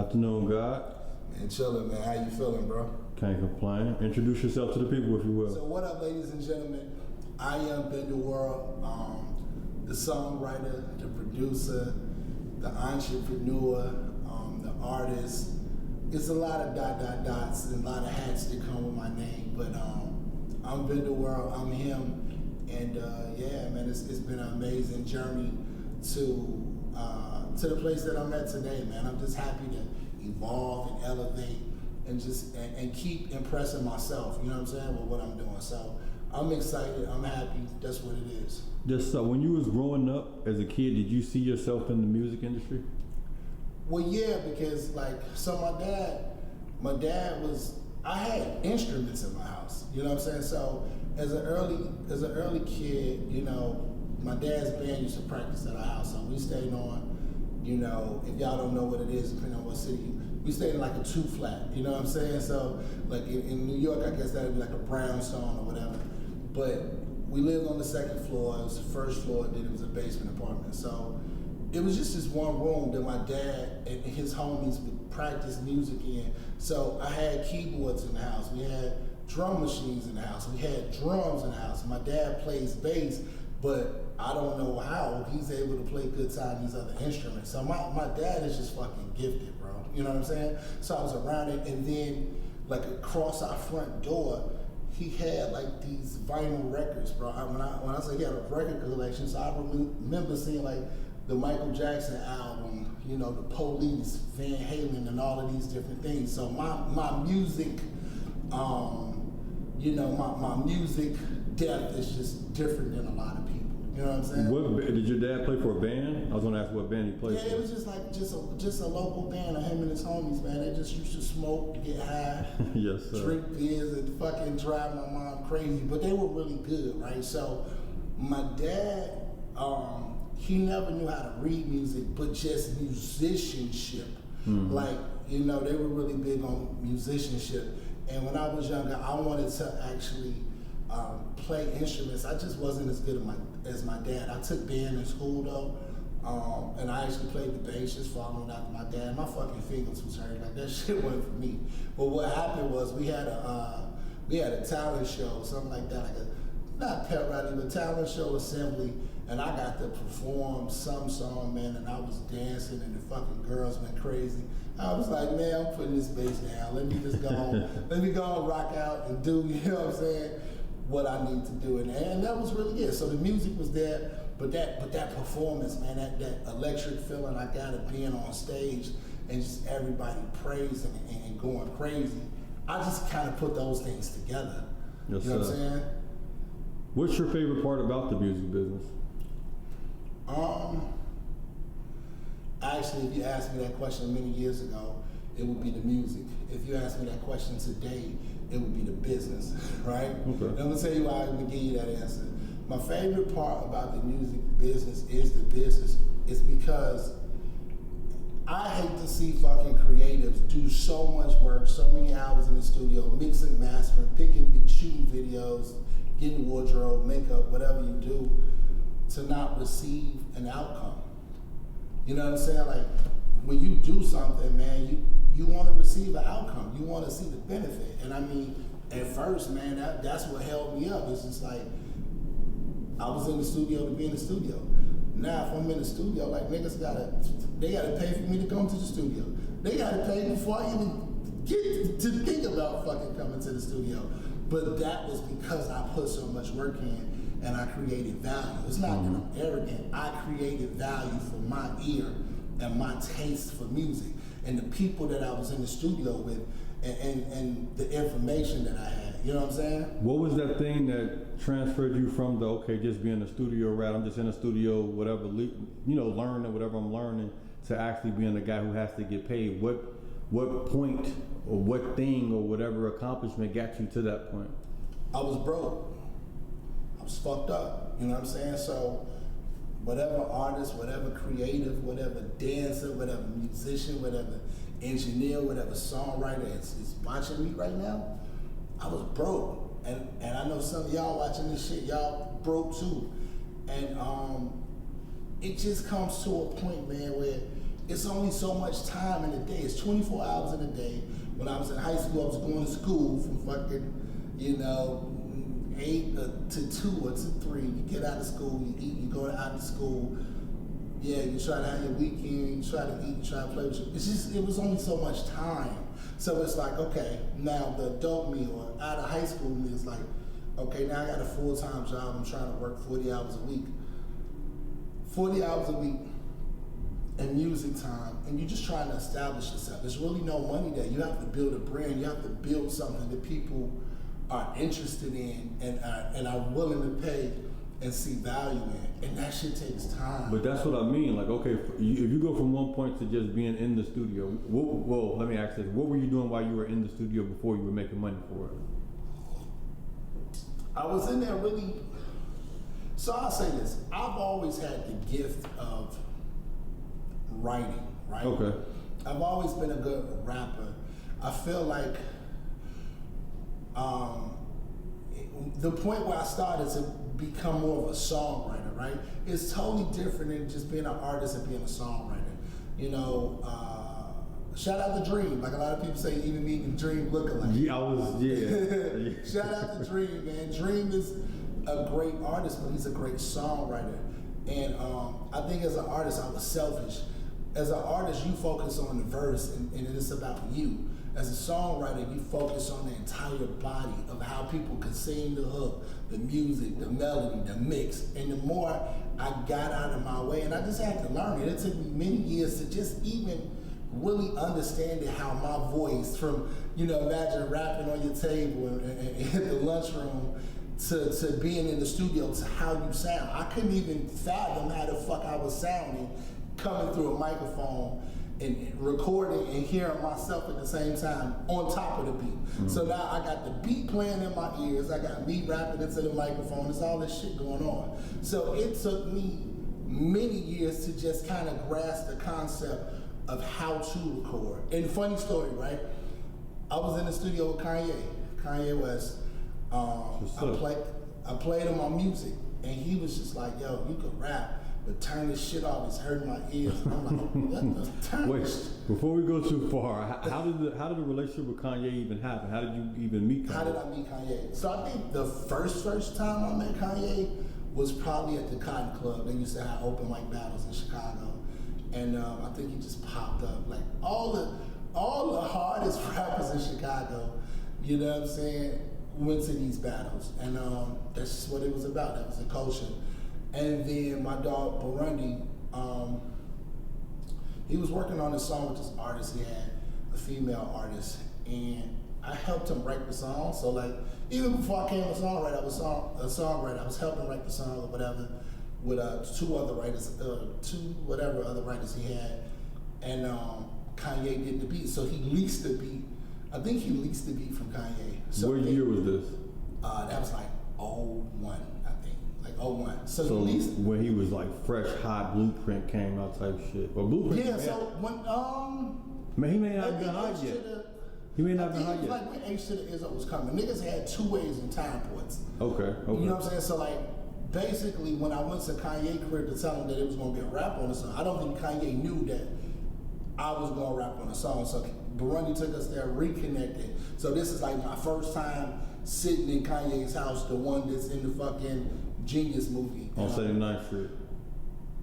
Afternoon, God. Man, chilling, man. How you feeling, bro? Can't complain. Introduce yourself to the people, if you will. So what up, ladies and gentlemen? I am Benda World, the songwriter, the producer, the entrepreneur, the artist. It's a lot of dots and a lot of hats that come with my name, but I'm Benda World, I'm him, and yeah, man, it's been an amazing journey to the place that I'm at today, man. I'm just happy to evolve and elevate and just and keep impressing myself, you know what I'm saying, with what I'm doing. So I'm excited, I'm happy, that's what it is. Just when you was growing up as a kid, did you see yourself in the music industry? Well, yeah, because so my dad was, I had instruments in my house, you know what I'm saying? So as an early kid, you know, my dad's band used to practice at our house, so we stayed on, you know, if y'all don't know what it is, depending on what city, we stayed in like a 2-flat, you know what I'm saying? So like in New York, I guess that would be like a brownstone or whatever. But we lived on the second floor, it was the first floor, then it was a basement apartment. So it was just this one room that my dad and his homies would practice music in. So I had keyboards in the house, we had drum machines in the house, we had drums in the house. My dad plays bass, but I don't know how he's able to play guitar and these other instruments. So my dad is just fucking gifted, bro. You know what I'm saying? So I was around it, and then like across our front door, he had like these vinyl records, bro. When I say he had a record collection, so I remember seeing like the Michael Jackson album, you know, the Police, Van Halen, and all of these different things. So my music, you know, my music depth is just different than a lot of people. You know what I'm saying? What did your dad play for a band? I was gonna ask what band he played for. Yeah, it was just a local band of him and his homies, man. They just used to smoke, get high, yes, sir. Drink beers, and fucking drive my mom crazy. But they were really good, right? So my dad, he never knew how to read music, but just musicianship. Mm-hmm. Like, you know, they were really big on musicianship. And when I was younger, I wanted to actually play instruments. I just wasn't as good as my dad. I took band in school though, and I actually played the bass, just following after my dad. My fucking fingers was hurting, like that shit wasn't for me. But what happened was we had a talent show, something like that, like not pep rally, but talent show assembly, and I got to perform some song, man, and I was dancing, and the fucking girls went crazy. I was like, man, I'm putting this bass down. Let me just go on, let me go on, rock out and do, you know what I'm saying, what I need to do. And that was really good. So the music was there, but that performance, man, that electric feeling I got of being on stage and just everybody praising and going crazy, I just kind of put those things together. Yes, you know what I'm saying? What's your favorite part about the music business? Actually, if you asked me that question many years ago, it would be the music. If you ask me that question today, it would be the business, right? Okay. And I'm gonna tell you why I'm gonna give you that answer. My favorite part about the music business is the business. It's because I hate to see fucking creatives do so much work, so many hours in the studio, mixing, mastering, picking, shooting videos, getting wardrobe, makeup, whatever you do, to not receive an outcome. You know what I'm saying? Like, when you do something, man, you want to receive an outcome. You want to see the benefit. And I mean, at first, man, that's what held me up. It's just like, I was in the studio to be in the studio. Now, if I'm in the studio, like, niggas they gotta pay for me to come to the studio. They gotta pay before I even get to think about fucking coming to the studio. But that was because I put so much work in and I created value. It's not that I'm arrogant. I created value for my ear and my taste for music and the people that I was in the studio with and the information that I had. You know what I'm saying? What was that thing that transferred you from just being a studio rat, I'm just in a studio, whatever, you know, learning whatever I'm learning, to actually being the guy who has to get paid? What point or what thing or whatever accomplishment got you to that point? I was broke. I was fucked up. You know what I'm saying? So whatever artist, whatever creative, whatever dancer, whatever musician, whatever engineer, whatever songwriter is watching me right now, I was broke. And I know some of y'all watching this shit, y'all broke too. And it just comes to a point, man, where it's only so much time in a day. It's 24 hours in a day. When I was in high school, I was going to school from fucking, 8 to 2 or to 3. You get out of school, you eat, you go out of school. Yeah, you try to have your weekend, you try to eat, you try to play with your, it was only so much time. So it's like, okay, now the adult me or out of high school me is like, okay, now I got a full-time job, I'm trying to work 40 hours a week. 40 hours a week and music time, and you're just trying to establish yourself. There's really no money there. You have to build a brand, you have to build something that people are interested in and are willing to pay and see value in, and that shit takes time. But that's what I mean. Like, okay, if you go from one point to just being in the studio, well, let me ask this: what were you doing while you were in the studio before you were making money for it? I was in there really. So I'll say this: I've always had the gift of writing, right? Okay. I've always been a good rapper. I feel like the point where I started to become more of a songwriter, right? It's totally different than just being an artist and being a songwriter. Shout out to Dream. Like a lot of people say, even me and Dream look alike. Yeah, Shout out to Dream, man. Dream is a great artist, but he's a great songwriter. And I think as an artist, I was selfish. As an artist, you focus on the verse and it's about you. As a songwriter, you focus on the entire body of how people could sing the hook, the music, the melody, the mix. And the more I got out of my way, and I just had to learn it. It took me many years to just even really understand how my voice from, imagine rapping on your table in the lunchroom to being in the studio to how you sound. I couldn't even fathom how the fuck I was sounding coming through a microphone and recording and hearing myself at the same time on top of the beat. Mm-hmm. So now I got the beat playing in my ears, I got me rapping into the microphone, there's all this shit going on. So it took me many years to just kind of grasp the concept of how to record. And funny story, right? I was in the studio with Kanye West. I played him on music, and he was just like, yo, you could rap, but turn this shit off, it's hurting my ears. And I'm like, what the turn? Wait, before we go too far, how did the relationship with Kanye even happen? How did you even meet Kanye? How did I meet Kanye? So I think the first time I met Kanye was probably at the Cotton Club. They used to have open mic battles in Chicago. And I think he just popped up. Like all the hardest rappers in Chicago, you know what I'm saying, went to these battles. And that's just what it was about. That was the culture. And then my dog Burundi, he was working on a song with this artist. He had a female artist, and I helped him write the song. So like, even before I came a songwriter, I was helping write the song or whatever with two other writers he had, and Kanye did the beat. So he leased the beat. I think he leased the beat from Kanye. So what year was this? That was like 01, I think. Like 01. So he leased when he was like fresh, hot, Blueprint came out type shit. Well, Blueprint. Yeah. So when man, he may not have been hot yet. He may not have been hot yet. Like when H to the Izzo was coming, niggas had 2 ways in time ports. Okay. You know what I'm saying? So like, basically, when I went to Kanye's crib to tell him that it was going to be a rap on the song, I don't think Kanye knew that I was going to rap on the song. So Burundi took us there, reconnected. So this is like my first time sitting in Kanye's house, the one that's in the fucking Genius movie. On 79th Street?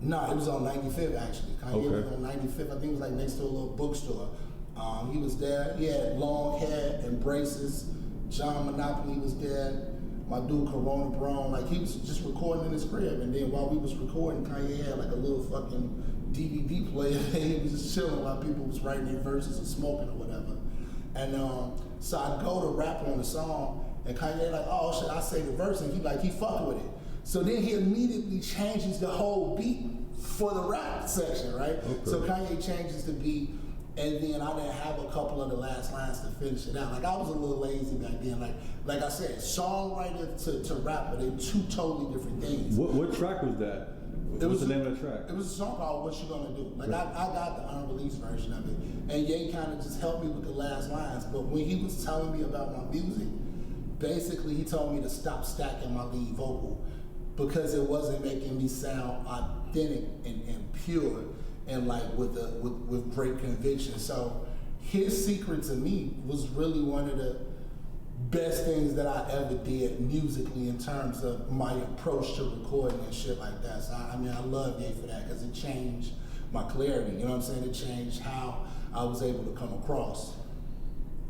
No, it was on 95th actually. Kanye was on 95th. I think it was like next to a little bookstore. He was there. He had long hair and braces. John Monopoly was there. My dude Corona Brown, like he was just recording in his crib, and then while we was recording, Kanye had like a little fucking DVD player. He was just chilling while people was writing their verses and smoking or whatever. And so I go to rap on the song, and Kanye like, oh shit, I say the verse, and he fuck with it. So then he immediately changes the whole beat for the rap section, right? Okay. So Kanye changes the beat. And then I didn't have a couple of the last lines to finish it out. Like I was a little lazy back then. Like I said, songwriter to rapper, they're 2 totally different things. What track was that? What's the name of the track? It was a song called What You Gonna Do. Like I got the unreleased version of it. And Ye kind of just helped me with the last lines. But when he was telling me about my music, basically he told me to stop stacking my lead vocal because it wasn't making me sound authentic and pure. and like with great conviction. So his secret to me was really one of the best things that I ever did musically in terms of my approach to recording and shit like that. So I mean, I love Ye for that because it changed my clarity. You know what I'm saying? It changed how I was able to come across.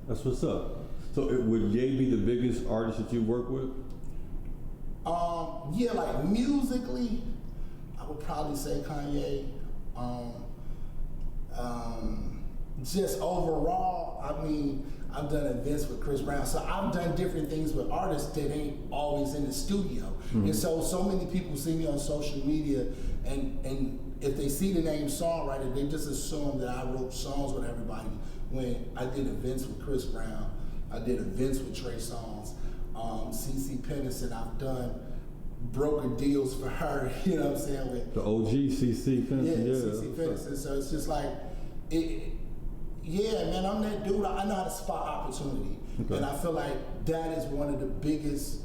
That's what's up. So would Ye be the biggest artist that you work with? Yeah, like musically, I would probably say Kanye. Just overall, I mean, I've done events with Chris Brown, so I've done different things with artists that ain't always in the studio. Mm-hmm. And so many people see me on social media, and if they see the name Songwriter, they just assume that I wrote songs with everybody. When I did events with Chris Brown, I did events with Trey Songz, CeCe Peniston, I've done broker deals for her, you know what I'm saying? With the OG CeCe Peniston, yeah. CeCe Peniston. So it's just like, yeah, man, I'm that dude. I know how to spot opportunity. Okay. And I feel like that is one of the biggest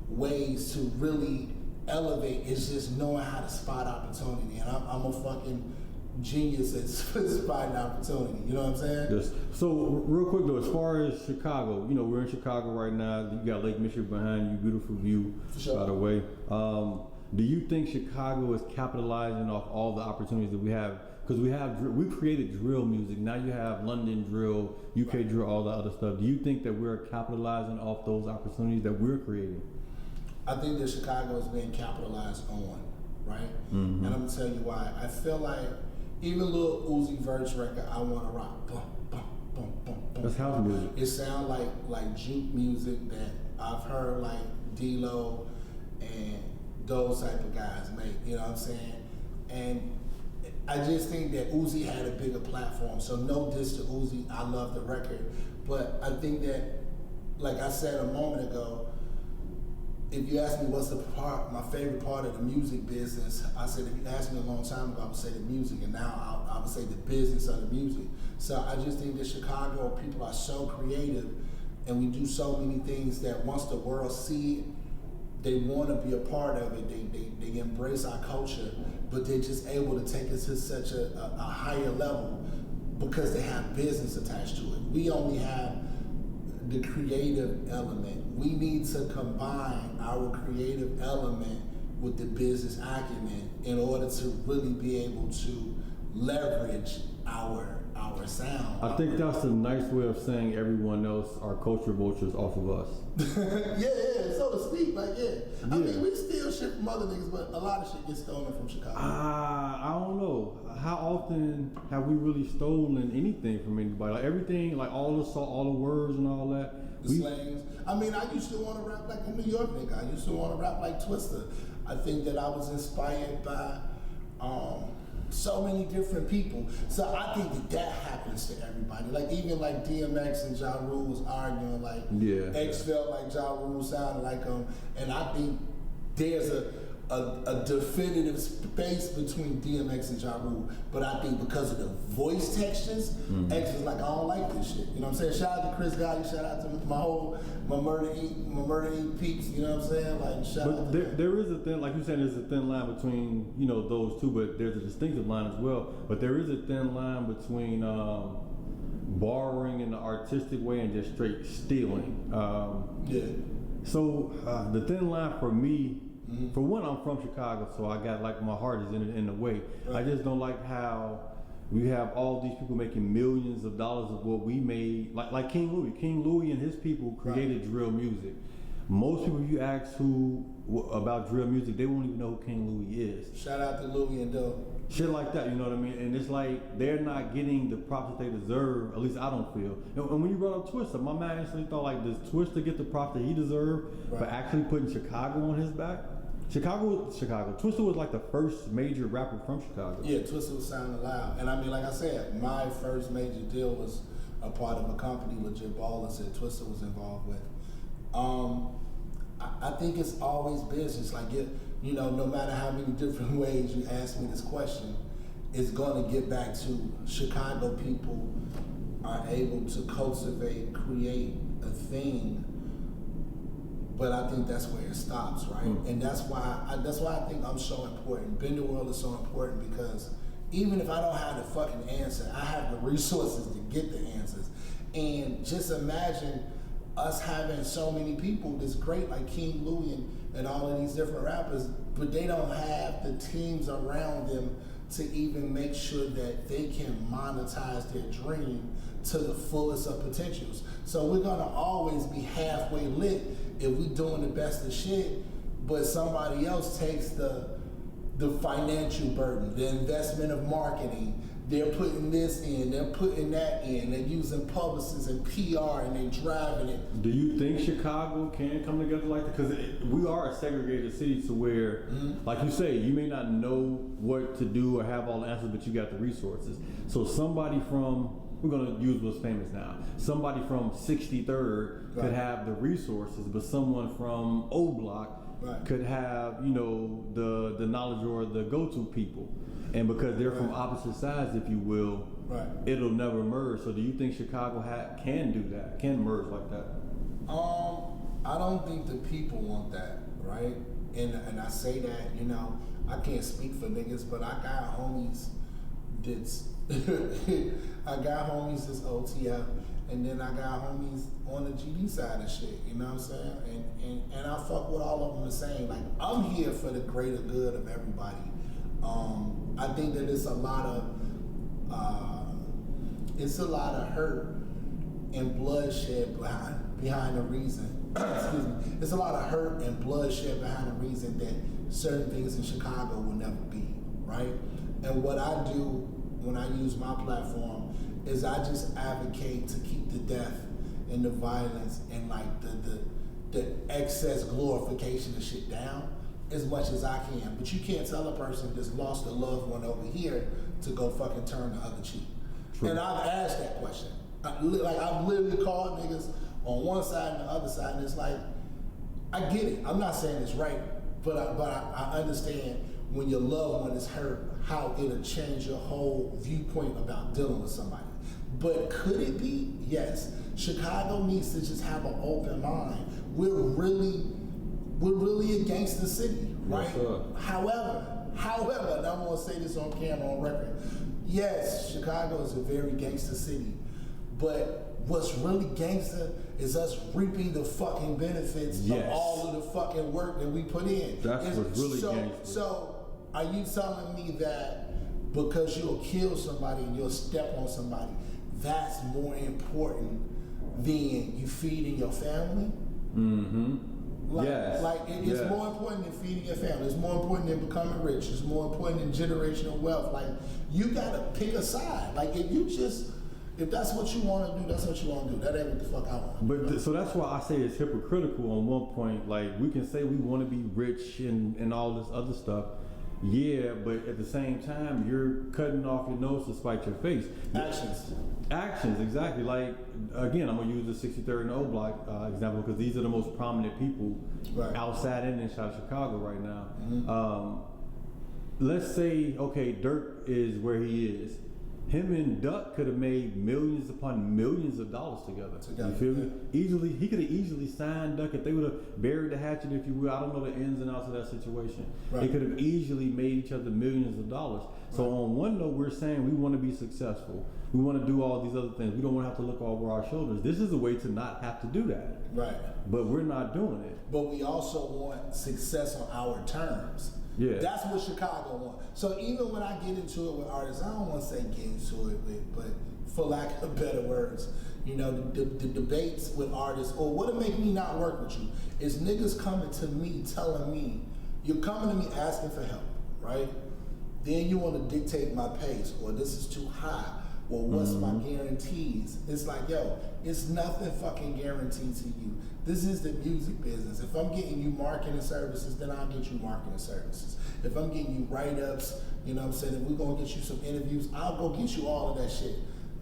ways to really elevate is just knowing how to spot opportunity. And I'm a fucking genius at spotting opportunity. You know what I'm saying? Yes. So real quick though, as far as Chicago, you know, we're in Chicago right now. You got Lake Michigan behind you, beautiful view, sure. By the way. Do you think Chicago is capitalizing off all the opportunities that we have? Because we created drill music. Now you have London drill, UK right. drill, all the other stuff. Do you think that we're capitalizing off those opportunities that we're creating? I think that Chicago is being capitalized on, right? Mm-hmm. And I'm gonna tell you why. I feel like even Lil Uzi Vert's record, I Wanna Rock, boom, boom, boom, boom, boom. That's house music. It sounds like juke music that I've heard like D-Lo and those type of guys make, you know what I'm saying? And I just think that Uzi had a bigger platform. So no diss to Uzi, I love the record. But I think that, like I said a moment ago, if you ask me what's my favorite part of the music business, I said if you asked me a long time ago, I would say the music, and now I would say the business of the music. So I just think that Chicago people are so creative, and we do so many things that once the world see it, they want to be a part of it. They embrace our culture, but they're just able to take us to such a higher level because they have business attached to it. We only have the creative element. We need to combine our creative element with the business acumen in order to really be able to leverage our sound. I think that's a nice way of saying everyone else are culture vultures off of us. yeah, so to speak, like I mean, we steal shit from other niggas, but a lot of shit gets stolen from Chicago. I don't know. How often have we really stolen anything from anybody? Like everything, like all the words and all that. The slangs. I mean, I used to want to rap like a New York nigga. I used to want to rap like Twista. I think that I was inspired by so many different people. So I think that happens to everybody. Like even like DMX and Ja Rule was arguing like X felt like Ja Rule sounded like him. And I think there's a definitive space between DMX and Ja Rule. But I think because of the voice textures, X was like, I don't like this shit. You know what I'm saying? Shout out to Chris Gotti, shout out to my Murder Inc. peeps, you know what I'm saying? Like shout out to there is a thin, like you said, there's a thin line between, you know, those two, but there's a distinctive line as well. But there is a thin line between borrowing in the artistic way and just straight stealing. So the thin line for me, for one, I'm from Chicago, so I got like my heart is in the way. Right. I just don't like how we have all these people making millions of dollars of what we made, like King Louis. King Louis and his people created drill music. Most people, you ask about drill music, they won't even know who King Louis is. Shout out to Louis and Doe. Shit like that, you know what I mean? And it's like they're not getting the props that they deserve. At least I don't feel. And when you brought up Twista, my man instantly thought like, does Twista get the props that he deserved for actually putting Chicago on his back? Chicago. Twista was like the first major rapper from Chicago. Yeah, Twista was sounding loud. And I mean, like I said, my first major deal was a part of a company Legit Ballers that Twista was involved with. I think it's always business. Like, you know, no matter how many different ways you ask me this question, it's going to get back to Chicago people are able to cultivate, create a thing. But I think that's where it stops, right? And that's why I think I'm so important. Benda World is so important because even if I don't have the fucking answer, I have the resources to get the answers. And just imagine us having so many people that's great, like King Louie and all of these different rappers, but they don't have the teams around them to even make sure that they can monetize their dream to the fullest of potentials. So we're gonna always be halfway lit if we doing the best of shit, but somebody else takes the financial burden, the investment of marketing. They're putting this in, they're putting that in, they're using publicists and PR and they're driving it. Do you think Chicago can come together like that? Because we are a segregated city to where, like you say, you may not know what to do or have all the answers, but you got the resources. So somebody from, we're going to use what's famous now, somebody from 63rd could have the resources, but someone from O Block could have, you know, the knowledge or the go-to people. And because they're from opposite sides, if you will, it'll never merge. So do you think Chicago can do that, can merge like that? I don't think the people want that, right? And I say that, you know, I can't speak for niggas, but I got homies that's OTF, and then I got homies on the GD side of shit, you know what I'm saying? And I fuck with all of them the same. Like, I'm here for the greater good of everybody. I think that it's a lot of hurt and bloodshed behind the reason. Excuse me. It's a lot of hurt and bloodshed behind the reason that certain things in Chicago will never be, right? And what I do when I use my platform is I just advocate to keep the death and the violence and like the excess glorification of shit down as much as I can. But you can't tell a person that's lost a loved one over here to go fucking turn the other cheek. True. And I've asked that question. I've literally called niggas on one side and the other side, and it's like, I get it. I'm not saying it's right, but I understand when your loved one is hurt, how it'll change your whole viewpoint about dealing with somebody. But could it be? Yes. Chicago needs to just have an open mind. We're really a gangster city, right? Yes, sir. However, and I'm gonna say this on camera, on record. Yes, Chicago is a very gangster city, but what's really gangster is us reaping the fucking benefits of all of the fucking work that we put in. That's what's really gangster. So, are you telling me that because you'll kill somebody and you'll step on somebody, that's more important than you feeding your family? Mm-hmm. It's more important than feeding your family. It's more important than becoming rich. It's more important than generational wealth. Like, you gotta pick a side. Like, if that's what you want to do, that's what you want to do. That ain't what the fuck I want. But so that's why I say it's hypocritical on one point. Like, we can say we want to be rich and all this other stuff. Yeah, but at the same time, you're cutting off your nose to spite your face. Actions, exactly. Like, again, I'm going to use the 63rd and O Block example because these are the most prominent people outside and inside Chicago right now. Mm-hmm. Let's say, okay, Dirk is where he is. Him and Duck could have made millions upon millions of dollars together. You feel me? He could have easily signed Duck if they would have buried the hatchet, if you will. I don't know the ins and outs of that situation. They could have easily made each other millions of dollars. So on one note, we're saying we want to be successful. We want to do all these other things. We don't want to have to look over our shoulders. This is a way to not have to do that. Right. But we're not doing it. But we also want success on our terms. Yeah. That's what Chicago wants. So even when I get into it with artists, I don't want to say get into it with, but for lack of better words, you know, the debates with artists, or what'll make me not work with you, is niggas coming to me telling me, you're coming to me asking for help, right? Then you want to dictate my pace, or this is too high, or what's my guarantees? It's like, yo, it's nothing fucking guaranteed to you. This is the music business. If I'm getting you marketing services, then I'll get you marketing services. If I'm getting you write-ups, you know what I'm saying, if we're gonna get you some interviews, I'll go get you all of that shit.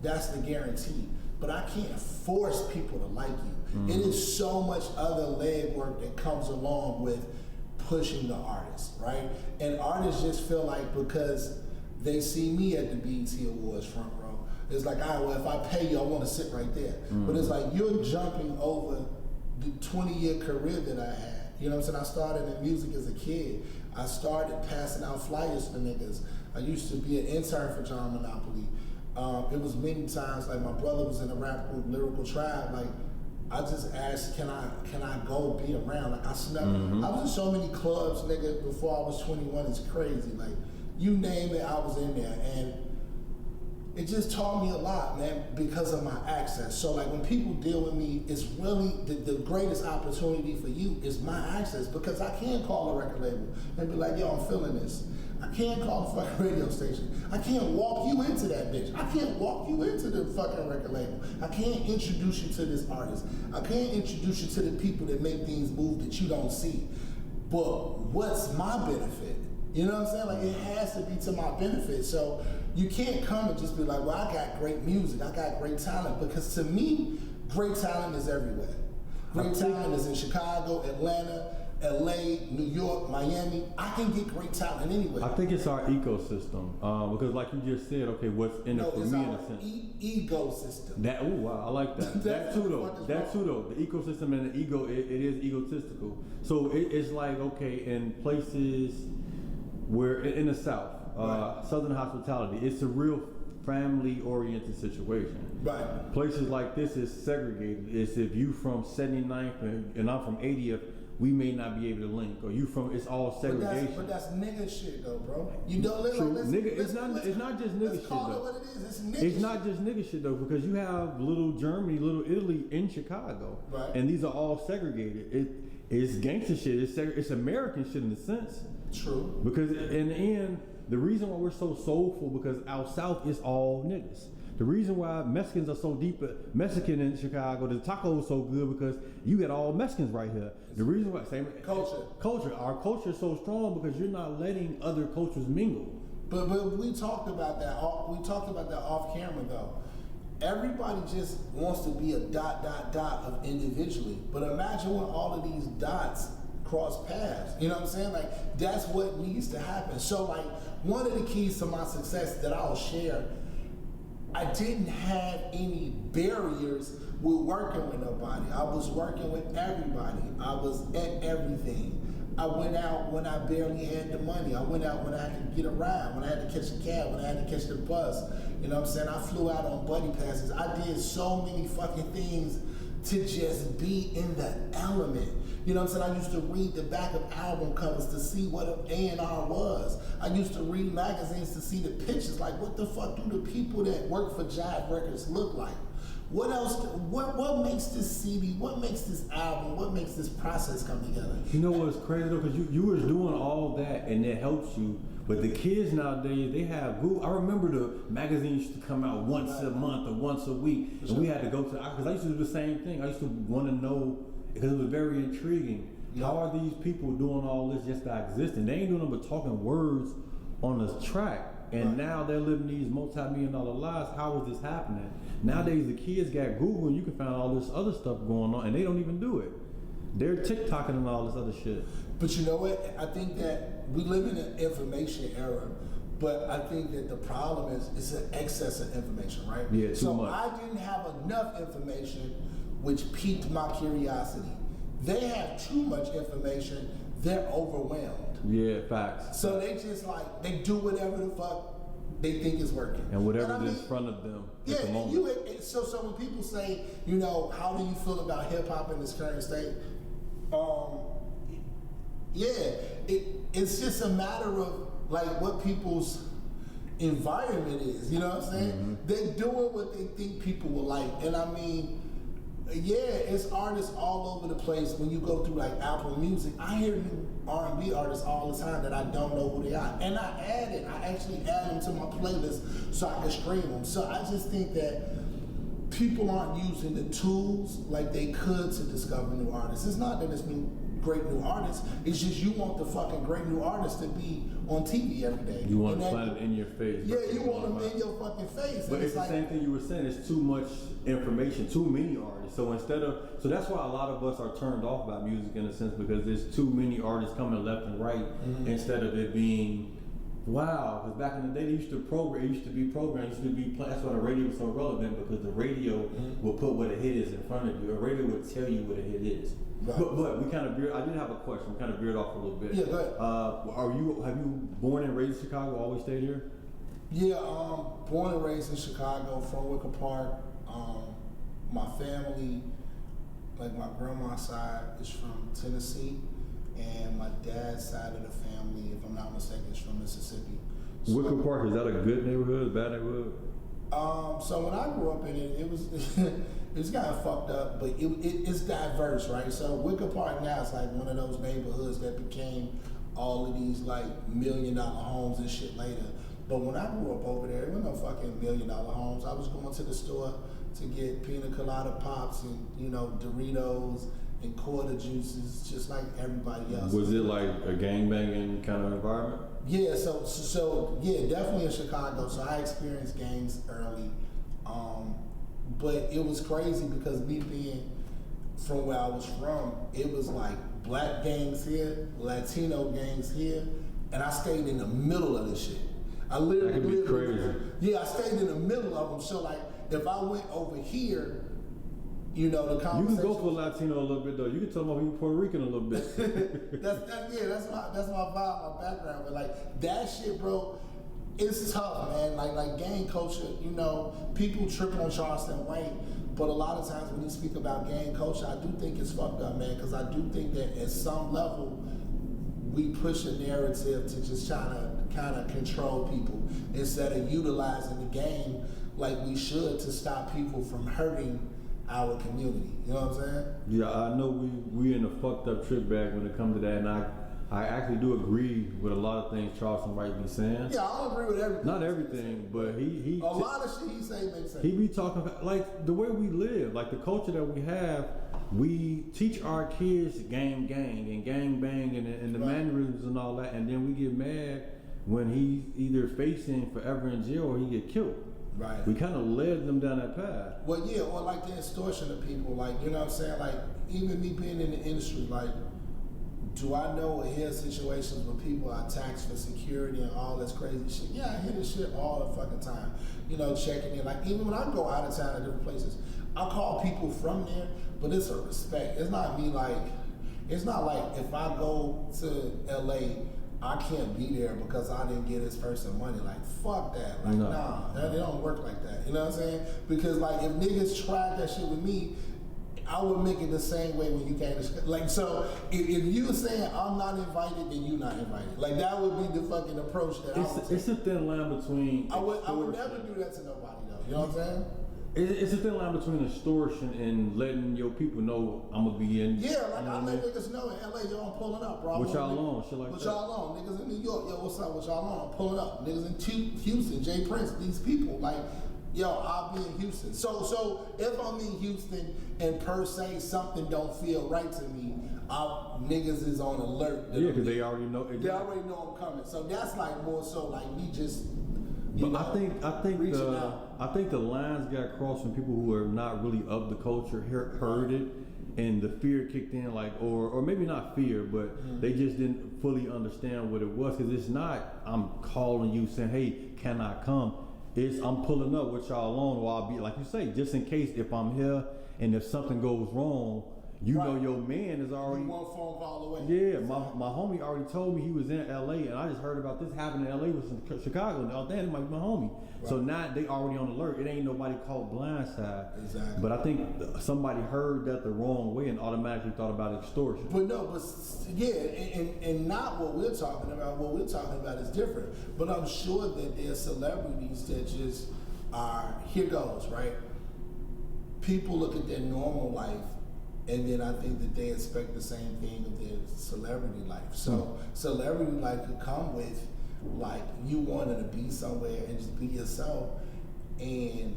That's the guarantee. But I can't force people to like you. It is so much other legwork that comes along with pushing the artist, right? And artists just feel like because they see me at the BET Awards front row, it's like, all right, well, if I pay you, I want to sit right there. But it's like, you're jumping over the 20-year career that I had. You know what I'm saying? I started in music as a kid. I started passing out flyers for niggas. I used to be an intern for John Monopoly. It was many times, like my brother was in a rap group, Lyrical Tribe, like I just asked, can I go be around? Like I snuck, I was in so many clubs, nigga, before I was 21, it's crazy. Like, you name it, I was in there. And it just taught me a lot, man, because of my access. So like when people deal with me, it's really the greatest opportunity for you is my access, because I can call a record label and be like, yo, I'm feeling this. I can't call the fucking radio station. I can't walk you into that bitch. I can't walk you into the fucking record label. I can't introduce you to this artist. I can't introduce you to the people that make things move that you don't see. But what's my benefit? You know what I'm saying? Like, it has to be to my benefit. So you can't come and just be like, well, I got great music, I got great talent. Because to me, great talent is everywhere. Great talent is in Chicago, Atlanta, LA, New York, Miami. I can get great talent anywhere. I think it's our ecosystem, because like you just said, okay, what's in it for me in a sense? Ecosystem. That wow, I like that. That too though. The ecosystem and the ego, it is egotistical. So it's like, okay, in places where in the South, Southern hospitality, it's a real family-oriented situation. Right. Places like this is segregated. It's if you from 79th and I'm from 80th. We may not be able to link, or you from, it's all segregation. But that's nigga shit though, bro. You don't live True. like nigga, it's not just nigga shit call though. it what it is. It's nigga It's shit. not just nigga shit though, because you have little Germany, little Italy in Chicago, right. And these are all segregated. It's gangster shit. It's American shit in a sense. True. Because in the end, the reason why we're so soulful because our South is all niggas. The reason why Mexicans are so deep, Mexican in Chicago, the tacos so good because you got all Mexicans right here. The reason why, same culture. Our culture is so strong because you're not letting other cultures mingle. But we talked about that. We talked about that off camera though. Everybody just wants to be a dot of individually. But imagine when all of these dots cross paths. You know what I'm saying? Like, that's what needs to happen. So like, one of the keys to my success that I'll share, I didn't have any barriers with working with nobody. I was working with everybody. I was at everything. I went out when I barely had the money. I went out when I had to get a ride, when I had to catch a cab, when I had to catch the bus. You know what I'm saying? I flew out on buddy passes. I did so many fucking things to just be in the element. You know what I'm saying? I used to read the back of album covers to see what an A&R was. I used to read magazines to see the pictures. Like, what the fuck do the people that work for Jive Records look like? What else? What makes this CD? What makes this album? What makes this process come together? You know what's crazy though? Because you was doing all that and it helps you. But the kids nowadays, they have Google. I remember the magazines used to come out once a month or once a week. And we had to go to, because I used to do the same thing. I used to want to know, because it was very intriguing. Yeah. How are these people doing all this just to exist? And they ain't doing nothing but talking words on a track. And now they're living these multi-million-dollar lives. How is this happening? Nowadays, the kids got Google and you can find all this other stuff going on, and they don't even do it. They're TikToking and all this other shit. But you know what? I think that we live in an information era, but I think that the problem is it's an excess of information, right? Yeah, too much. So I didn't have enough information, which piqued my curiosity. They have too much information, they're overwhelmed. Yeah, facts. So they just like, they do whatever the fuck they think is working. And whatever's in front of them at the moment. So when people say, you know, how do you feel about hip hop in this current state? It's just a matter of like what people's environment is, you know what I'm saying? Mm-hmm. They're doing what they think people will like. And I mean, yeah, it's artists all over the place. When you go through like Apple Music, I hear new R&B artists all the time that I don't know who they are. And I actually add them to my playlist so I can stream them. So I just think that people aren't using the tools like they could to discover new artists. It's not that it's great new artists. It's just you want the fucking great new artists to be on TV every day. You want to plant it in your face. Yeah, you want them in your fucking face. But it's the same thing you were saying. It's too much information, too many artists. So so that's why a lot of us are turned off by music in a sense, because there's too many artists coming left and right, instead of it being, wow. Because back in the day, they used to program. It used to be programmed. That's why the radio was so relevant, because the radio will put what a hit is in front of you. A radio would tell you what a hit is. Right. But we kind of veered. I did have a question. We kind of veered off a little bit. Yeah, go ahead. Have you born and raised in Chicago? Always stayed here? Yeah, born and raised in Chicago, from Wicker Park. My family, like my grandma's side, is from Tennessee, and my dad's side of the family, if I'm not mistaken, is from Mississippi. So, Wicker Park, is that a good neighborhood, a bad neighborhood? So when I grew up in it, it was it's kind of fucked up, but it's diverse, right? So Wicker Park now is like one of those neighborhoods that became all of these like $1 million homes and shit later. But when I grew up over there, there were no fucking $1 million homes. I was going to the store to get pina colada pops and, you know, Doritos and quarter juices, just like everybody else. Was it like a gangbanging kind of environment? Yeah, so yeah, definitely in Chicago. So I experienced gangs early, but it was crazy because me being from where I was from, it was like black gangs here, Latino gangs here, and I stayed in the middle of this shit. I literally, that could be crazy. Yeah, I stayed in the middle of them. So like, if I went over here, you know, the conversation. You can go for Latino a little bit though. You can tell them you're Puerto Rican a little bit. that's my vibe, my background. But like that shit, bro, it's tough, man. Like gang culture, you know, people trip on Charleston Wayne, but a lot of times when you speak about gang culture, I do think it's fucked up, man, because I do think that at some level we push a narrative to just try to kind of control people instead of utilizing the game like we should to stop people from hurting our community. You know what I'm saying? Yeah, I know we in a fucked up trick bag when it comes to that, and I actually do agree with a lot of things Charleston might be saying. Yeah, I don't agree with everything. Not everything, but a lot of shit he say makes sense. He be talking about, like, the way we live, like the culture that we have. We teach our kids gang and gang bang and the mannerisms and all that, and then we get mad when he's either facing forever in jail or he get killed. Right. We kind of led them down that path. Well, yeah, or like the extortion of people, like, you know what I'm saying? Like, even me being in the industry, like, do I know or hear situations where people are taxed for security and all this crazy shit? Yeah, I hear this shit all the fucking time. You know, checking in. Like, even when I go out of town to different places, I call people from there, but it's a respect. It's not me like, it's not like if I go to LA, I can't be there because I didn't get this person money. Like, fuck that. Like, nah, it don't work like that. You know what I'm saying? Because, like, if niggas tried that shit with me, I would make it the same way when you came to, like, so if you were saying I'm not invited, then you not invited. Like, that would be the fucking approach that I would take. It's a thin line between I would never do that to nobody, though. You know what I'm saying? It's a thin line between extortion and letting your people know I'm gonna be in. Yeah, like I let niggas know in LA, yo, I'm pulling up, bro. What y'all on? Shit like that. What y'all on? Niggas in New York, yo, what's up? What y'all on? I'm pulling up. Niggas in Houston, Jay Prince, these people, like, yo, I'll be in Houston. So if I'm in Houston and per se something don't feel right to me, niggas is on alert. Yeah, because they already know. They already know I'm coming. So that's like more so like me just. But I think the lines got crossed when people who are not really of the culture heard it, and the fear kicked in, like, or maybe not fear, but they just didn't fully understand what it was. Because it's not I'm calling you saying, hey, can I come? It's I'm pulling up with y'all on, or I'll be like you say, just in case if I'm here and if something goes wrong. You know your man is already one phone call away. Yeah, my homie already told me he was in LA, and I just heard about this happening in LA with Chicago. Now damn, it might be my homie. Right. So now they already on alert. It ain't nobody called blindside. Exactly. But I think somebody heard that the wrong way and automatically thought about extortion. But and not what we're talking about. What we're talking about is different. But I'm sure that there's celebrities that just are, here goes, right? People look at their normal life, and then I think that they expect the same thing of their celebrity life. So celebrity life could come with, like, you wanting to be somewhere and just be yourself, and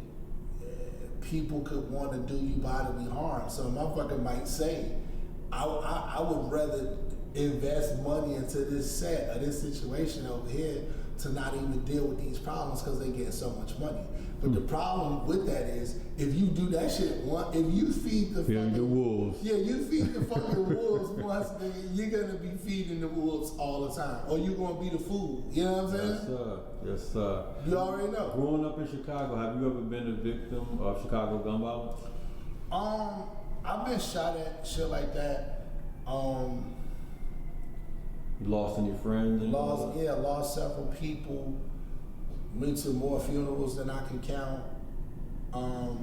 people could want to do you bodily harm. So a motherfucker might say, I would rather invest money into this set or this situation over here to not even deal with these problems because they get so much money. But the problem with that is, if you do that shit once, if you feed the wolves. Yeah, you feed the fucking wolves once, then you're gonna be feeding the wolves all the time, or you're gonna be the food. You know what I'm saying? Yes, sir. Yes, sir. You already know. Growing up in Chicago, have you ever been a victim of Chicago gun violence? I've been shot at, shit like that. You lost any friends? Lost several people. Went to more funerals than I can count. I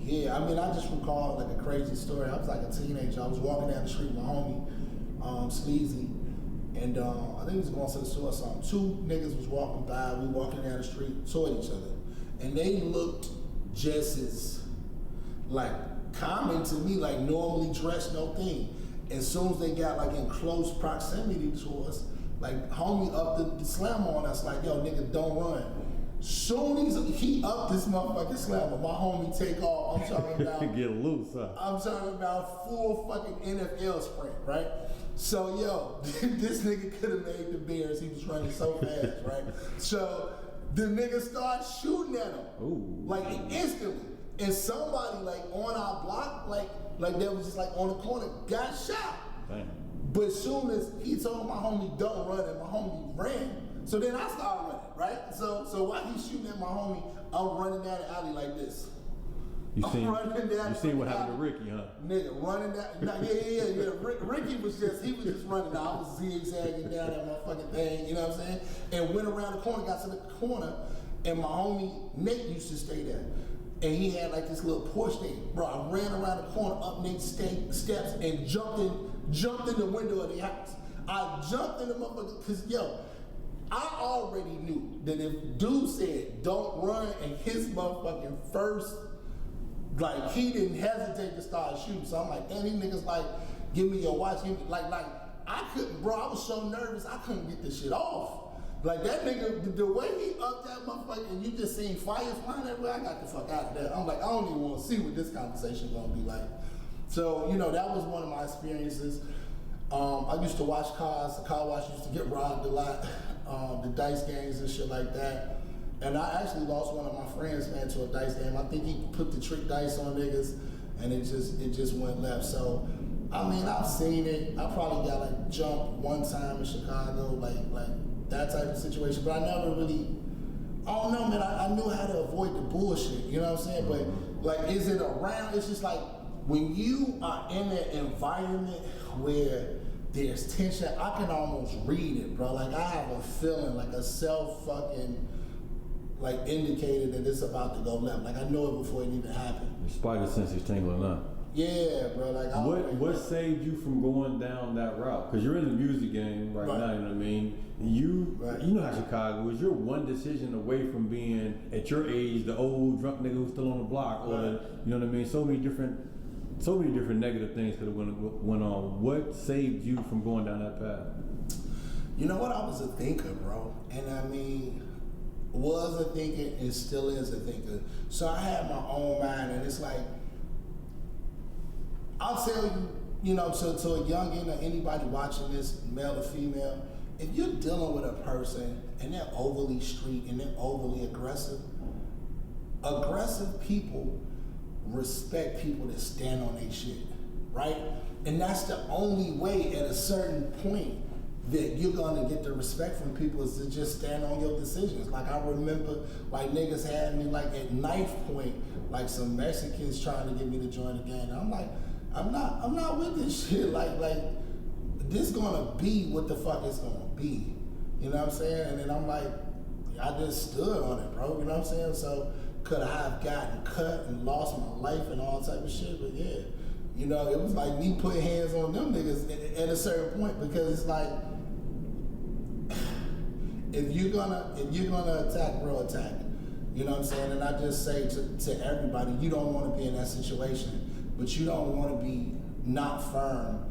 mean, I just recall like a crazy story. I was like a teenager. I was walking down the street with my homie, Sleazy, and I think he was going to the store or something. Two niggas was walking by. We walking down the street, saw each other, and they looked just as like common to me, like normally dressed, no thing. As soon as they got like in close proximity to us, like homie upped the slam on us, like, yo, nigga, don't run. Soon as he upped this motherfucking slammer, my homie take off. I'm talking about get loose, huh? I'm talking about full fucking NFL sprint, right? So yo, this nigga could have made the Bears. He was running so fast, right? So the nigga started shooting at him, like instantly. And somebody like on our block, like that was just like on the corner, got shot. Damn. But as soon as he told my homie don't run, and my homie ran. So then I started running, right? So while he's shooting at my homie, I'm running down the alley like this. You seen what happened to Ricky, huh? Nigga, running down, yeah. Ricky was just running. I was zigzagging down that motherfucking thing, you know what I'm saying? And went around the corner, got to the corner, and my homie Nate used to stay there. And he had like this little porch thing. Bro, I ran around the corner, up Nate's steps, and jumped in the window of the house. I jumped in the motherfucker, cause yo, I already knew that if dude said don't run and his motherfucking first, like he didn't hesitate to start shooting. So I'm like, damn, these niggas like, give me your watch. Like I couldn't, bro, I was so nervous, I couldn't get this shit off. Like that nigga, the way he upped that motherfucker and you just seen fire flying everywhere, I got the fuck out of there. I'm like, I don't even want to see what this conversation gonna be like. So, you know, that was one of my experiences. I used to watch cars. The car wash used to get robbed a lot. The dice games and shit like that. And I actually lost one of my friends, man, to a dice game. I think he put the trick dice on niggas and it just went left. So, I mean, I've seen it. I probably got like jumped one time in Chicago, like that type of situation. But I never really, I don't know, man. I knew how to avoid the bullshit, you know what I'm saying? But like, is it around? It's just like, when you are in an environment where there's tension, I can almost read it, bro. Like I have a feeling, like a self-fucking, like indicator that it's about to go left. Like I know it before it even happened. Your spider sense is tingling up. Yeah, bro. Like what saved you from going down that route? Because you're in the music game right now. You know what I mean. You know how Chicago is. You're one decision away from being at your age the old drunk nigga who's still on the block, or you know what I mean. So many different negative things could have went on. What saved you from going down that path? You know what? I was a thinker, bro. And I mean, was a thinker and still is a thinker. So I had my own mind, and it's like, I'll tell you, you know, to a youngin' or anybody watching this, male or female, if you're dealing with a person and they're overly street and they're overly aggressive people respect people that stand on their shit, right? And that's the only way at a certain point that you're gonna get the respect from people is to just stand on your decisions. Like I remember, like niggas had me like at knife point, like some Mexicans trying to get me to join the gang. I'm like, I'm not with this shit. Like this gonna be what the fuck it's gonna be. You know what I'm saying? And then I'm like, I just stood on it, bro. You know what I'm saying? So could I have gotten cut and lost my life and all type of shit? But yeah, you know, it was like me putting hands on them niggas at a certain point, because it's like, if you're gonna attack, bro, attack. You know what I'm saying? And I just say to everybody, you don't want to be in that situation, but you don't want to be not firm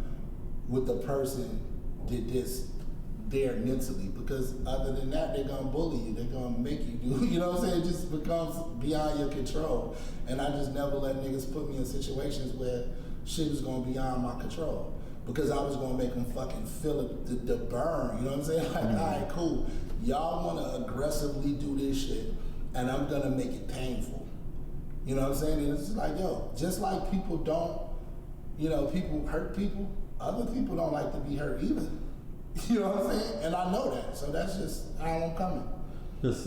with the person that just there mentally, because other than that, they're gonna bully you, they're gonna make you do, you know what I'm saying? It just becomes beyond your control. And I just never let niggas put me in situations where shit was gonna be beyond my control, because I was gonna make them fucking feel it, the burn, you know what I'm saying? Like, all right, cool, y'all wanna aggressively do this shit, and I'm gonna make it painful. You know what I'm saying? And it's just like, yo, just like people don't, you know, people hurt people, other people don't like to be hurt either. You know what I'm saying? And I know that, so that's just how I'm coming. Just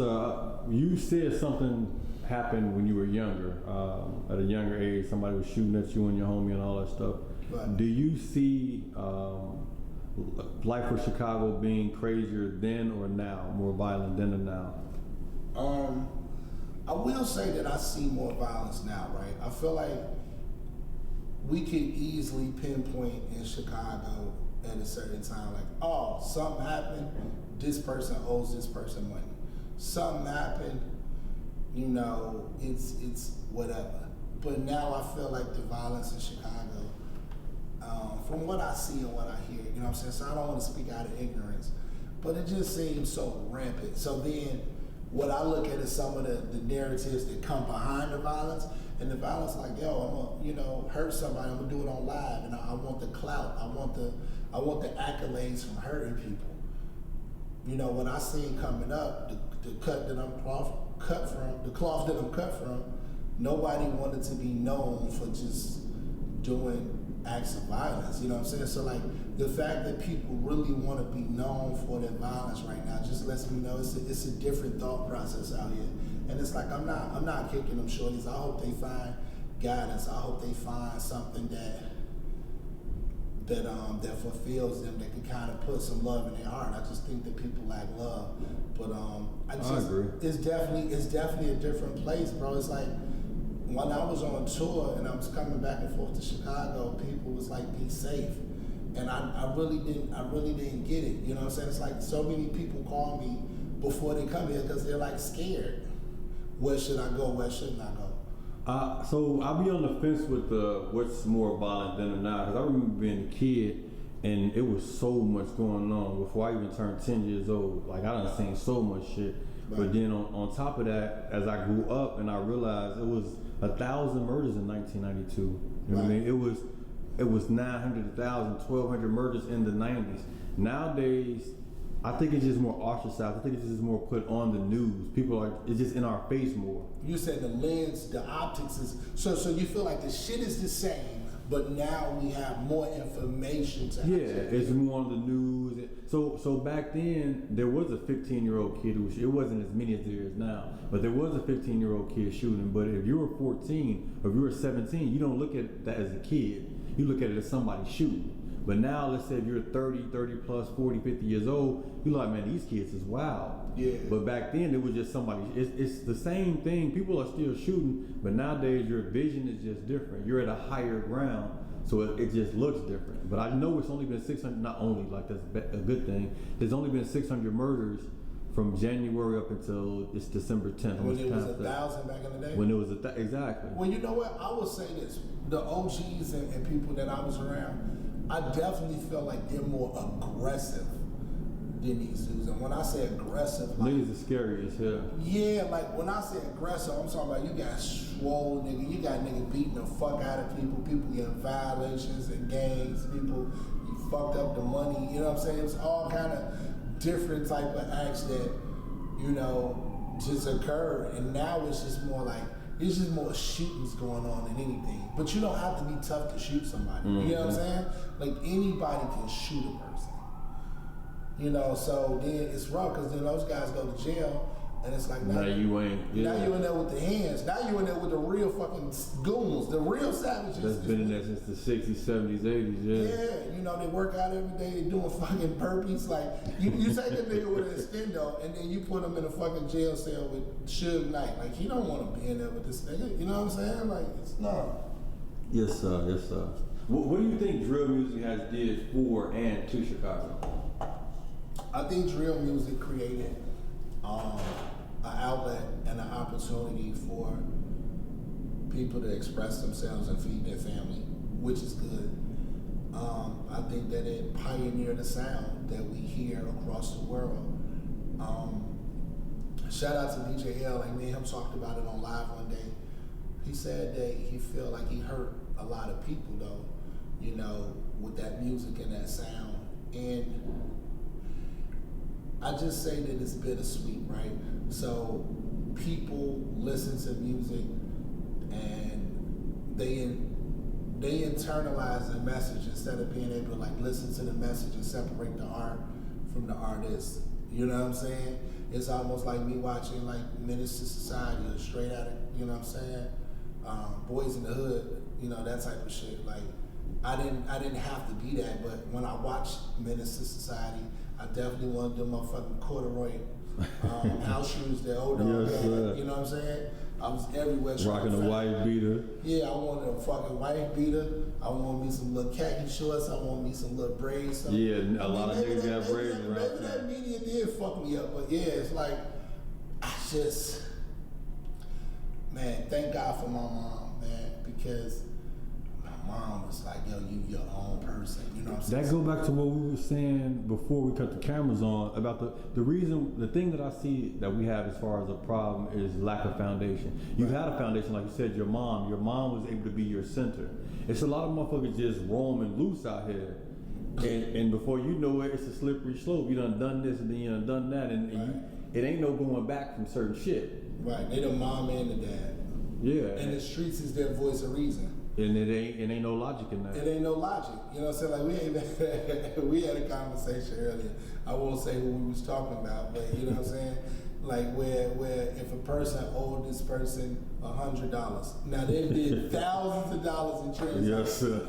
you said something happened when you were younger. At a younger age, somebody was shooting at you and your homie and all that stuff. Right. Do you see life for Chicago being crazier then or now, more violent then or now? I will say that I see more violence now, right? I feel like we could easily pinpoint in Chicago at a certain time, like, oh, something happened, this person owes this person money. Something happened, you know, it's whatever. But now I feel like the violence in Chicago, from what I see and what I hear, you know what I'm saying? So I don't want to speak out of ignorance, but it just seems so rampant. So then what I look at is some of the narratives that come behind the violence, and the violence like, yo, I'm gonna, you know, hurt somebody, I'm gonna do it on live, and I want the clout, I want the accolades from hurting people. You know, when I seen coming up, the cloth that I'm cut from, nobody wanted to be known for just doing acts of violence. You know what I'm saying? So like the fact that people really want to be known for their violence right now just lets me know it's a different thought process out here. And it's like I'm not kicking them shorties. I hope they find guidance. I hope they find something that fulfills them, that can kind of put some love in their heart. I just think that people lack love. But I agree. It's definitely a different place, bro. It's like when I was on tour and I was coming back and forth to Chicago, people was like, be safe. And I really didn't get it. You know what I'm saying? It's like so many people call me before they come here because they're like scared. Where should I go? Where shouldn't I go? So I'll be on the fence with what's more violent than or not. Because I remember being a kid and it was so much going on before I even turned 10 years old. Like I done seen so much shit. Right. But then on top of that, as I grew up and I realized it was 1,000 murders in 1992. You know what I mean? It was 900, 1,000, 1,200 murders in the 90s. Nowadays, I think it's just more ostracized. I think it's just more put on the news. It's just in our face more. You said the lens, the optics is, so you feel like the shit is the same, but now we have more information to it's more on the news. So back then, there was a 15-year-old kid it wasn't as many as there is now, but there was a 15-year-old kid shooting. But if you were 14 or if you were 17, you don't look at that as a kid. You look at it as somebody shooting. But now, let's say if you're 30 plus, 40, 50 years old, you're like, man, these kids is wild. Yeah. But back then, it was just somebody. It's the same thing. People are still shooting, but nowadays your vision is just different. You're at a higher ground, so it just looks different. But I know it's only been 600, not only, like that's a good thing, there's only been 600 murders from January up until it's December 10th. When it was 1,000 back in the day? When it was exactly. Well, you know what? I will say this. The OGs and people that I was around, I definitely feel like they're more aggressive than these dudes. And when I say aggressive, like, niggas are scary as hell. Yeah, like when I say aggressive, I'm talking about you got swole nigga, you got niggas beating the fuck out of people getting violations and gangs, people you fucked up the money, you know what I'm saying? It's all kind of different type of acts that, you know, just occur. And now it's just more like, it's just more shootings going on than anything. But you don't have to be tough to shoot somebody. Mm-hmm. You know what I'm saying? Like anybody can shoot a person. You know, so then it's rough because then those guys go to jail and it's like now you ain't. Yeah. Now you in there with the hands. Now you in there with the real fucking goons, the real savages. That's been in there since the 60s, 70s, 80s, yeah. You know, they work out every day, they doing fucking burpees. Like you take a nigga with an extendo and then you put him in a fucking jail cell with Suge Knight. Like he don't want to be in there with this nigga. You know what I'm saying? Like it's no. Yes, sir. Yes, sir. What do you think drill music has did for and to Chicago? I think drill music created an outlet and an opportunity for people to express themselves and feed their family, which is good. I think that it pioneered a sound that we hear across the world. Shout out to DJ L. Like me and him talked about it on live one day. He said that he felt like he hurt a lot of people though, you know, with that music and that sound. And I just say that it's bittersweet, right? So people listen to music and they internalize the message instead of being able to like listen to the message and separate the art from the artist. You know what I'm saying? It's almost like me watching like Menace to Society or Straight Outta, you know what I'm saying? Boys in the Hood, you know, that type of shit. Like, I didn't have to be that, but when I watched Menace to Society, I definitely wanted them motherfucking corduroy house shoes that old dog had, you know what I'm saying? I was everywhere. Rocking a white beater. Yeah, I wanted a fucking white beater. I wanted me some little khaki shorts. I wanted me some little braids. Yeah, a lot of niggas got braids around. Maybe that media did fuck me up, but yeah, it's like, I just, man, thank God for my mom, man, because my mom was like, yo, you your own person, you know what I'm saying? That go back to what we were saying before we cut the cameras on about the thing that I see that we have as far as a problem is lack of foundation. You had a foundation, like you said, your mom was able to be your center. It's a lot of motherfuckers just roaming loose out here. And before you know it, it's a slippery slope. You done this and then you done that, and it ain't no going back from certain shit. Right, they the mom and the dad. Yeah. And the streets is their voice of reason. And it ain't no logic in that. It ain't no logic. You know what I'm saying? Like we had a conversation earlier. I won't say who we was talking about, but you know what I'm saying? Like where if a person owed this person $100, now they did thousands of dollars in transactions. Yes, sir.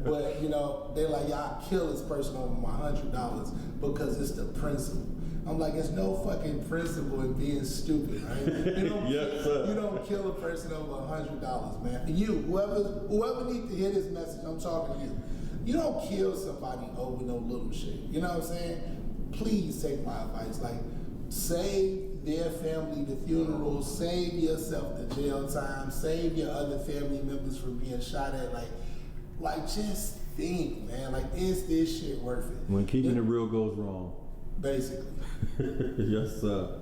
But you know, they're like, y'all kill this person over my $100 because it's the principle. I'm like, there's no fucking principle in being stupid, right? You don't, Yes, sir. You don't kill a person over $100, man. And you, whoever needs to hear this message, I'm talking to you. You don't kill somebody over no little shit. You know what I'm saying? Please take my advice. Like, save their family the funeral, save yourself the jail time, save your other family members from being shot at. Like just think, man. Like, is this shit worth it? When keeping it real goes wrong. Basically. Yes, sir.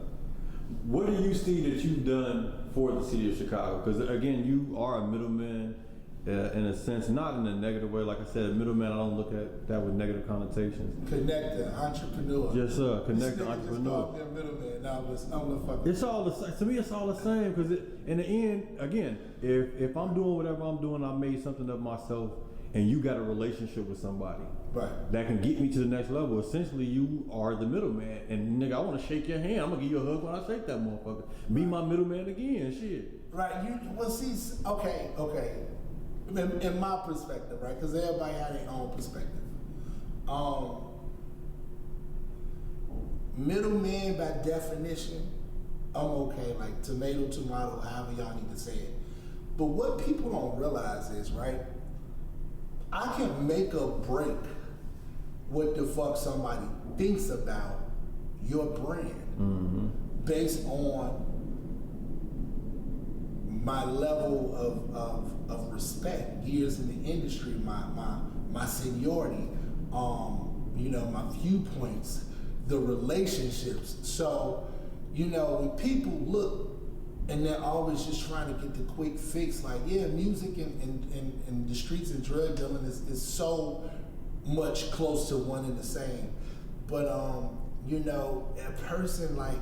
What do you see that you've done for the city of Chicago? Because again, you are a middleman in a sense, not in a negative way. Like I said, a middleman, I don't look at that with negative connotations. Connector, entrepreneur. Yes, sir. Connector, entrepreneur. Just middleman. No, I'm fucking. It's all the same. To me, it's all the same. Because in the end, again, if I'm doing whatever I'm doing, I made something of myself, and you got a relationship with somebody. Right. That can get me to the next level. Essentially, you are the middleman. And nigga, I want to shake your hand. I'm going to give you a hug when I shake that motherfucker. Be my middleman again, shit. Right. Okay. In my perspective, right? Because everybody had their own perspective. Middleman, by definition, I'm okay. Like, tomato, however y'all need to say it. But what people don't realize is, right? I can make or break what the fuck somebody thinks about your brand based on my level of respect, years in the industry, my seniority, you know, my viewpoints, the relationships. So, you know, when people look and they're always just trying to get the quick fix, like, yeah, music and the streets and drug dealing is so much close to one and the same. But, you know, a person like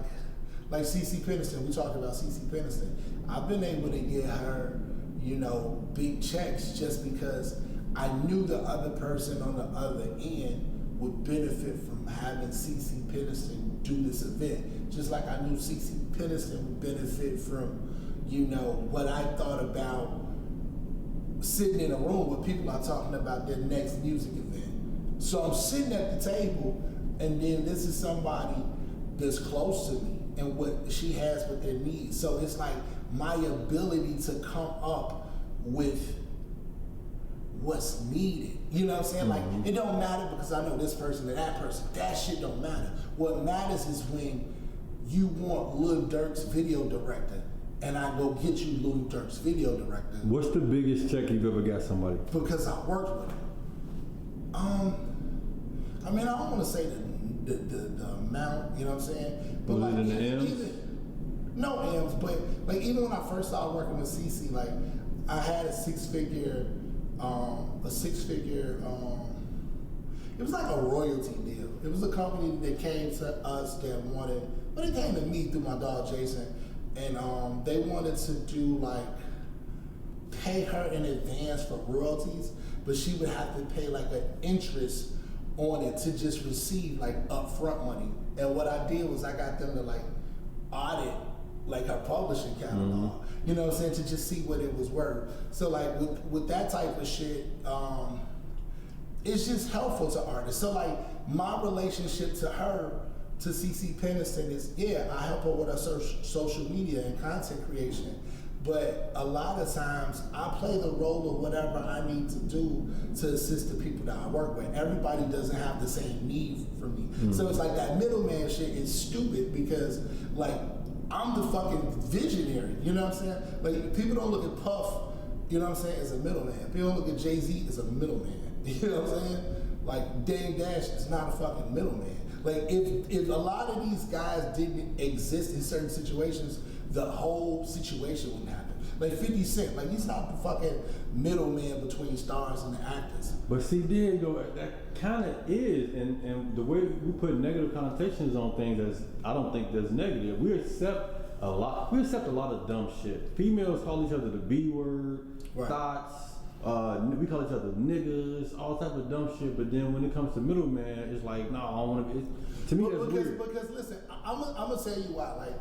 CeCe Peniston, we talked about CeCe Peniston, I've been able to get her, you know, big checks just because I knew the other person on the other end would benefit from having CeCe Peniston do this event. Just like I knew CeCe Peniston would benefit from, you know, what I thought about sitting in a room where people are talking about their next music event. So I'm sitting at the table, and then this is somebody that's close to me and what she has with their needs. So it's like my ability to come up with what's needed. You know what I'm saying? Like, it don't matter because I know this person and that person. That shit don't matter. What matters is when you want Lil Durk's video director, and I go get you Lil Durk's video director. What's the biggest check you've ever got somebody? Because I worked with him. I mean, I don't want to say the amount, you know what I'm saying? But was like, it in the M's? No M's, but like even when I first started working with CeCe, like I had a six figure, it was like a royalty deal. It was a company that came to us that wanted, but it came to me through my dog Jason, and they wanted to do like pay her in advance for royalties, but she would have to pay like an interest on it to just receive like upfront money. And what I did was I got them to like audit like her publishing catalog. You know what I'm saying? To just see what it was worth. So like with that type of shit, it's just helpful to artists. So like my relationship to her, to CeCe Peniston, is I help her with her social media and content creation. But a lot of times I play the role of whatever I need to do to assist the people that I work with. Everybody doesn't have the same need for me. So it's like that middleman shit is stupid because like I'm the fucking visionary, you know what I'm saying? Like people don't look at Puff, you know what I'm saying, as a middleman. People don't look at Jay-Z as a middleman, you know what I'm saying? Like Dame Dash is not a fucking middleman. Like if a lot of these guys didn't exist in certain situations, the whole situation wouldn't happen. Like 50 Cent, like he's not the fucking middleman between stars and the actors. But see, there you go, that kind of is, and the way we put negative connotations on things, is I don't think that's negative. We accept a lot of dumb shit. Females call each other the B word, thoughts, we call each other niggas, all type of dumb shit, but then when it comes to middleman, it's like, no, I don't want to be, to me that's weird. Because listen, I'm gonna tell you why, like,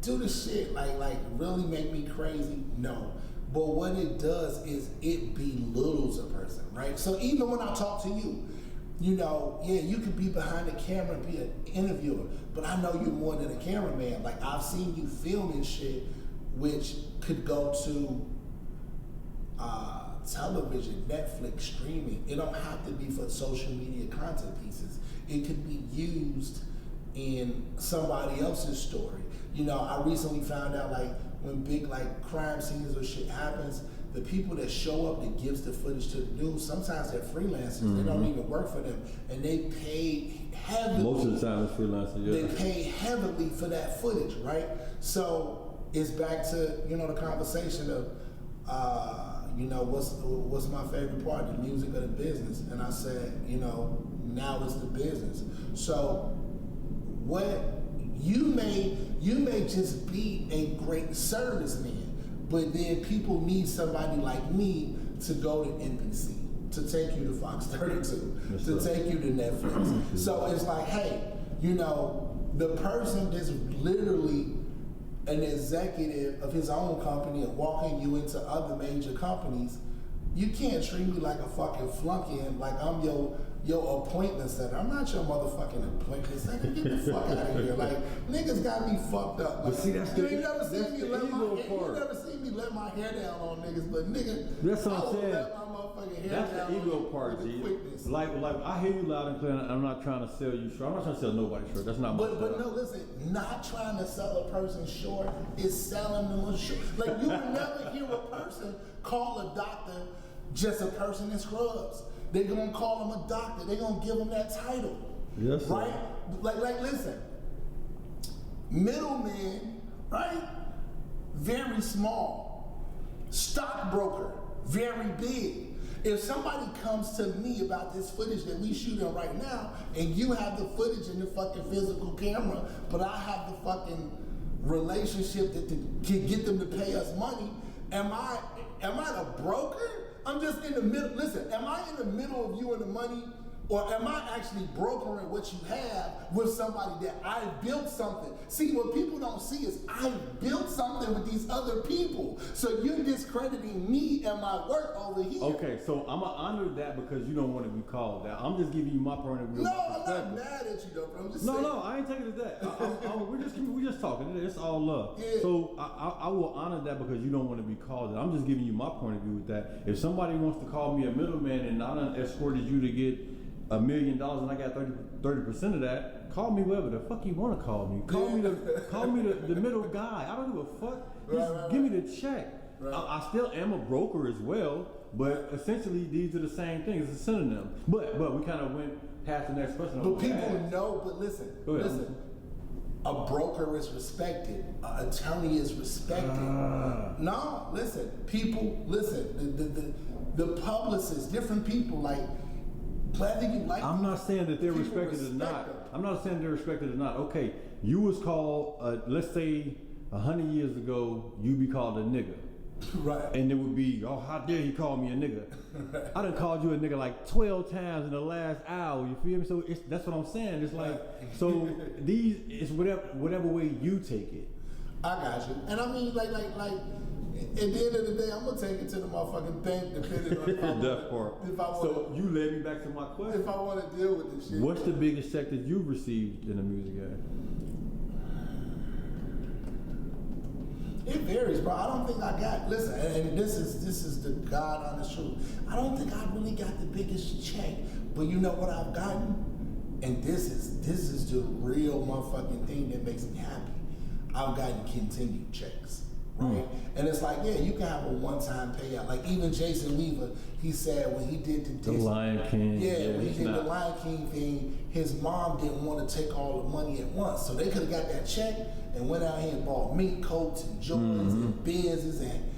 do the shit like really make me crazy? No. But what it does is it belittles a person, right? So even when I talk to you, you know, you could be behind the camera and be an interviewer, but I know you're more than a cameraman. Like I've seen you filming shit which could go to television, Netflix, streaming. It don't have to be for social media content pieces. It could be used in somebody else's story. You know, I recently found out like when big like crime scenes or shit happens, the people that show up that gives the footage to the news, sometimes they're freelancers. They don't even work for them, and they pay heavily. Most of the time it's freelancers. Yeah. They pay heavily for that footage, right? So it's back to, you know, the conversation of, you know, what's my favorite part, the music or the business? And I said, you know, now it's the business. So what you may just be a great serviceman, but then people need somebody like me to go to NBC, to take you to Fox 32, to take you to Netflix. So it's like, hey, you know, the person that's literally an executive of his own company and walking you into other major companies, you can't treat me like a fucking flunky and like I'm your appointment center. I'm not your motherfucking appointment center. Get the fuck out of here. Like, niggas got me fucked up. Like, but see, you never seen me let my hair down on niggas, but nigga, that's what I'm saying. Let my motherfucking hair that's down the ego on part, G. quickness. Like I hear you loud and clear, and I'm not trying to sell you short. I'm not trying to sell nobody short. That's not my But no, listen, not trying to sell a person short is selling them a short. Like, you will never hear a person call a doctor just a person in scrubs. They're gonna call him a doctor. They're gonna give him that title. Yes, sir. Right? Like, listen. Middleman, right? Very small. Stockbroker, very big. If somebody comes to me about this footage that we shooting right now, and you have the footage in the fucking physical camera, but I have the fucking relationship that can get them to pay us money, am I the broker? I'm just in the middle. Listen, am I in the middle of you and the money, or am I actually brokering what you have with somebody that I built something? See, what people don't see is I built something with these other people. So you're discrediting me and my work over here. Okay, so I'm gonna honor that because you don't want to be called that. I'm just giving you my point of view. No, I'm not mad at you though, bro. I'm just saying. No, I ain't taking it as that. We're just talking. It's all love. Yeah. So I will honor that because you don't want to be called that. I'm just giving you my point of view with that. If somebody wants to call me a middleman and I done escorted you to get $1 million and I got 30% of that, call me whatever the fuck you want to call me. Call me the middle guy. I don't give a fuck. Just give me the check. Right. I still am a broker as well, but essentially these are the same things. It's a synonym. But we kind of went past the next question. But people know. But listen. A broker is respected. An attorney is respected. No, listen. People listen. The publicists, different people like. Whether you like I'm not saying that they're respected or not. I'm not saying they're respected or not. Okay, you was called, let's say 100 years ago, you be called a nigga. Right. And it would be, oh, how dare he call me a nigga? Right. I done called you a nigga like 12 times in the last hour. You feel me? So that's what I'm saying. It's like, so it's whatever way you take it. I got you. And I mean, like, at the end of the day, I'm gonna take it to the motherfucking bank, depending on if I want. So you led me back to my question. If I want to deal with this shit. What's the biggest check that you've received in the music game? It varies, bro. I don't think I got. Listen, and this is the God honest truth. I don't think I really got the biggest check, but you know what I've gotten, and this is the real motherfucking thing that makes me happy. I've gotten continued checks, right? And it's like, yeah, you can have a one-time payout. Like even Jason Weaver, he said when he did the Lion King. Yeah, when he did the Lion King thing, his mom didn't want to take all the money at once, so they could have got that check and went out here and bought mink coats and Jordans and Benzes, and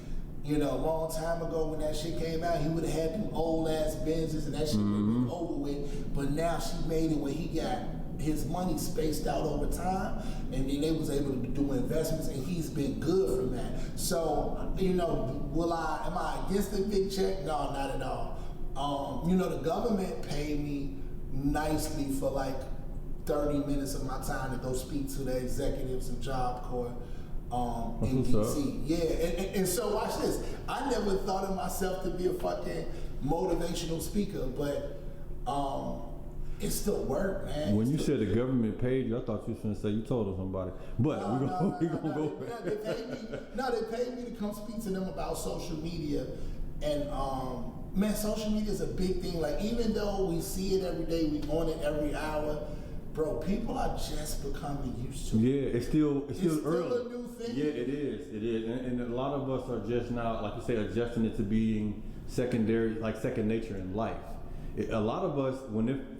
you know, a long time ago when that shit came out, he would have had them old ass Benzes and that shit would have been over with. But now she made it where he got his money spaced out over time, and then they was able to do investments, and he's been good from that. So, you know, am I against the big check? No, not at all. You know, the government paid me nicely for like 30 minutes of my time to go speak to the executives of Job Corps in DC. Yeah, and so watch this. I never thought of myself to be a fucking motivational speaker, but it still worked, man. When you said the government paid you, I thought you was going to say you told us somebody. But we're going to go back. They paid me to come speak to them about social media. And man, social media is a big thing. Like even though we see it every day, we on it every hour, bro, people are just becoming used to it. Yeah, it's still early. Still a new thing. Yeah, it is. And a lot of us are just now, like you say, adjusting it to being secondary, like second nature in life. A lot of us,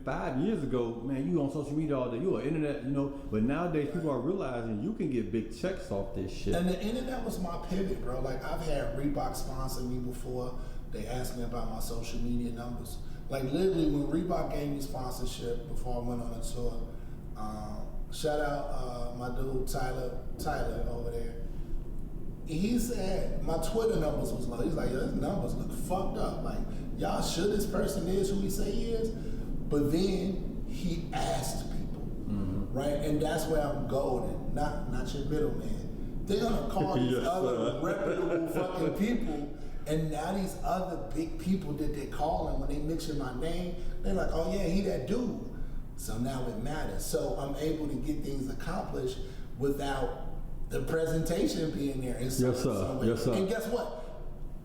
5 years ago, man, you on social media all day, you on internet, you know, but nowadays people are realizing you can get big checks off this shit. And the internet was my pivot, bro. Like I've had Reebok sponsor me before. They asked me about my social media numbers. Like literally when Reebok gave me sponsorship before I went on a tour, shout out my dude Tyler over there. He said my Twitter numbers was low. He's like, yo, his numbers look fucked up. Like, y'all sure this person is who he say he is? But then he asked people, right? And that's where I'm golden, not your middleman. They're gonna call these other reputable fucking people, and now these other big people that they call him when they mention my name, they're like, oh yeah, he that dude. So now it matters. So I'm able to get things accomplished without the presentation being there. Yes, sir. Yes, sir. And guess what?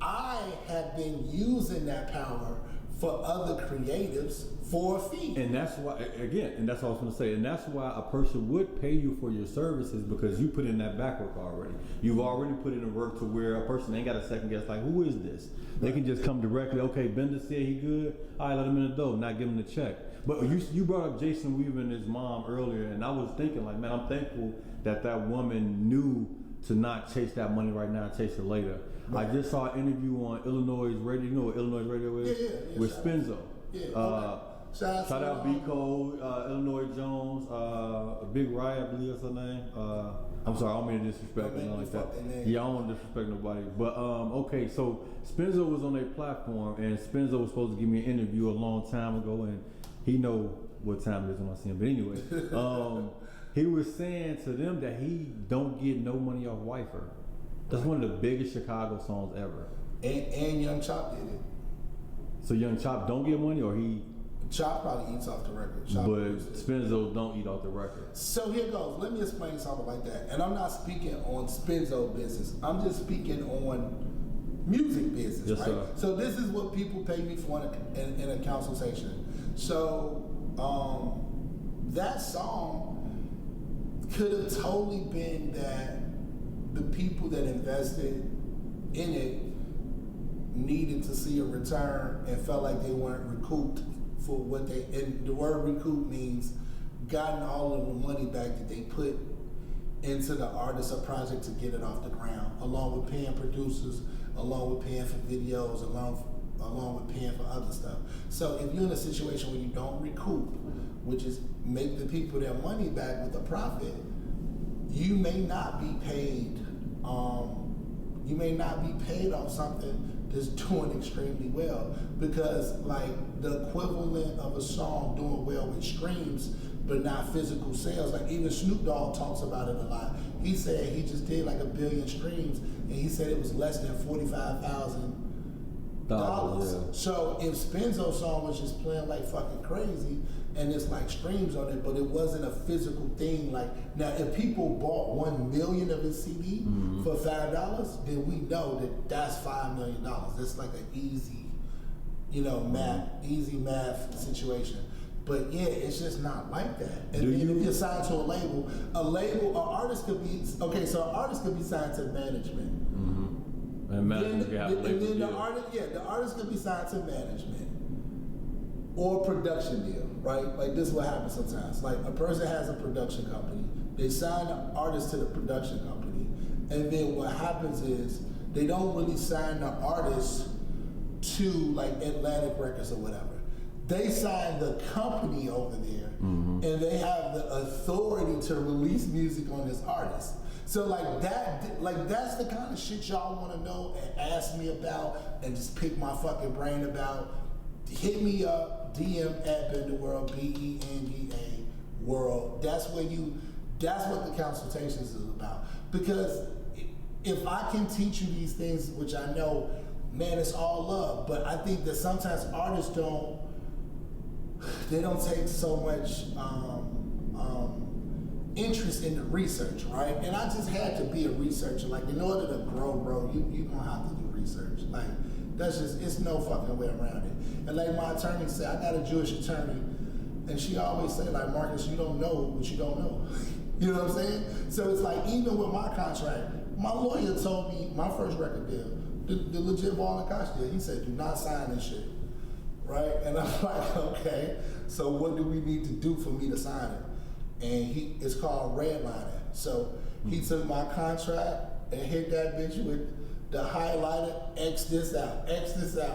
I have been using that power for other creatives for a fee. And that's why, again, and that's what I was going to say, and that's why a person would pay you for your services, because you put in that back work already. You've already put in the work to where a person ain't got a second guess, like, who is this? They can just come directly, okay, Benda said he good, all right, let him in the door, not give him the check. But you brought up Jason Weaver and his mom earlier, and I was thinking, like, man, I'm thankful that woman knew to not chase that money right now, chase it later. Right. I just saw an interview on Illinois radio. You know what Illinois radio is? Yeah, with Spenzo. Yeah. Okay. Shout out B Cole, Illinois Jones, Big Riot, I believe that's her name. I'm sorry, I don't mean to disrespect anything like that. Yeah, I don't want to disrespect nobody. But okay, so Spenzo was on their platform, and Spenzo was supposed to give me an interview a long time ago, and he know what time it is when I see him. But anyway, he was saying to them that he don't get no money off Wicker. That's one of the biggest Chicago songs ever. And Young Chop did it. So Young Chop don't get money, or he? Chop probably eats off the record. But Spenzo don't eat off the record. So here goes. Let me explain something like that. And I'm not speaking on Spenzo business. I'm just speaking on music business, yes, right? Sir. So this is what people pay me for in a consultation. So that song could have totally been that the people that invested in it needed to see a return and felt like they weren't recouped for what they, and the word recoup means gotten all of the money back that they put into the artist or project to get it off the ground, along with paying producers, along with paying for videos, along with paying for other stuff. So if you're in a situation where you don't recoup, which is make the people their money back with a profit, you may not be paid you may not be paid off something that's doing extremely well, because like the equivalent of a song doing well with streams but not physical sales, like even Snoop Dogg talks about it a lot. He said he just did like 1 billion streams, and he said it was less than $45,000. Yeah. So if Spenzo's song was just playing like fucking crazy, and it's like streams on it, but it wasn't a physical thing. Like now, if people bought 1 million of his CD for $5, then we know that that's $5 million. That's like an easy, easy math situation. But yeah, it's just not like that. And then if you're signed to an artist could be So an artist could be signed to management. And then the artist could be signed to management or production deal, right? Like this is what happens sometimes. Like a person has a production company, they sign the artist to the production company, and then what happens is they don't really sign the artist to like Atlantic Records or whatever. They sign the company over there, and they have the authority to release music on this artist. So that's the kind of shit y'all want to know and ask me about and just pick my fucking brain about. Hit me up, DM at Benda World, Benda World. That's what the consultations is about. Because if I can teach you these things, which I know, man, it's all love. But I think that sometimes artists don't take so much interest in the research, right? And I just had to be a researcher. Like in order to grow, bro, you gonna have to do research. Like it's no fucking way around it. And like my attorney said, I got a Jewish attorney, and she always said, like, Marcus, you don't know what you don't know. You know what I'm saying? So it's like, even with my contract, my lawyer told me my first record deal, the legit Ball and Koch deal, he said, do not sign this shit. Right? And I'm like, okay, so what do we need to do for me to sign it? And it's called redlining. So he took my contract and hit that bitch with the highlighter, X this out,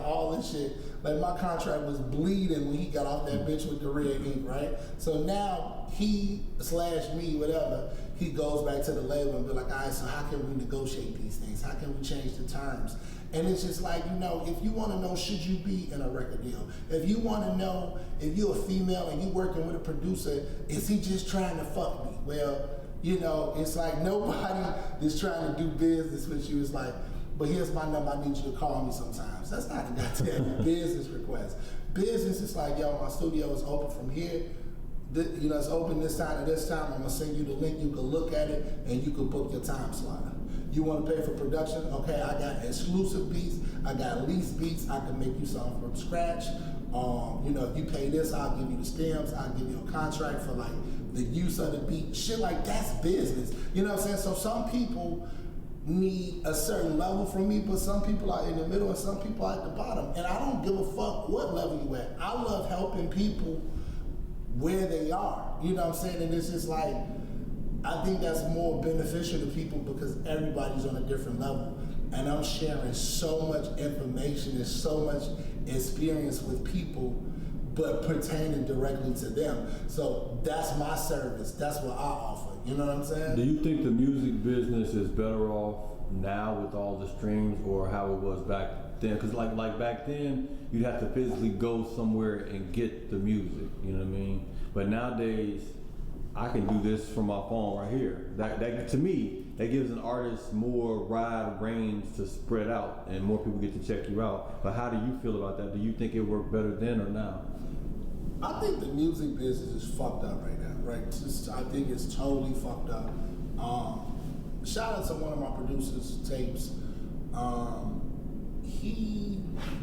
all this shit. Like my contract was bleeding when he got off that bitch with the red ink, right? So now he/me, whatever, he goes back to the label and be like, all right, so how can we negotiate these things? How can we change the terms? And it's just like, if you want to know, should you be in a record deal? If you want to know, if you're a female and you're working with a producer, is he just trying to fuck me? Well, it's like nobody that's trying to do business with you is like, but here's my number, I need you to call me sometimes. That's not a goddamn business request. Business is like, yo, my studio is open from here. It's open this time to this time. I'm gonna send you the link. You can look at it and you can book your time slot. You want to pay for production? Okay, I got exclusive beats. I got leased beats. I can make you something from scratch. If you pay this, I'll give you the stems. I'll give you a contract for like the use of the beat. Shit like that's business. You know what I'm saying? So some people need a certain level from me, but some people are in the middle and some people are at the bottom. And I don't give a fuck what level you at. I love helping people where they are. You know what I'm saying? And it's just like, I think that's more beneficial to people because everybody's on a different level. And I'm sharing so much information and so much experience with people, but pertaining directly to them. So that's my service. That's what I offer. You know what I'm saying? Do you think the music business is better off now with all the streams or how it was back then? Because like back then, you'd have to physically go somewhere and get the music. You know what I mean? But nowadays, I can do this from my phone right here. That to me, that gives an artist more wide range to spread out and more people get to check you out. But how do you feel about that? Do you think it worked better then or now? I think the music business is fucked up right now, right? I think it's totally fucked up. Shout out to one of my producers' tapes.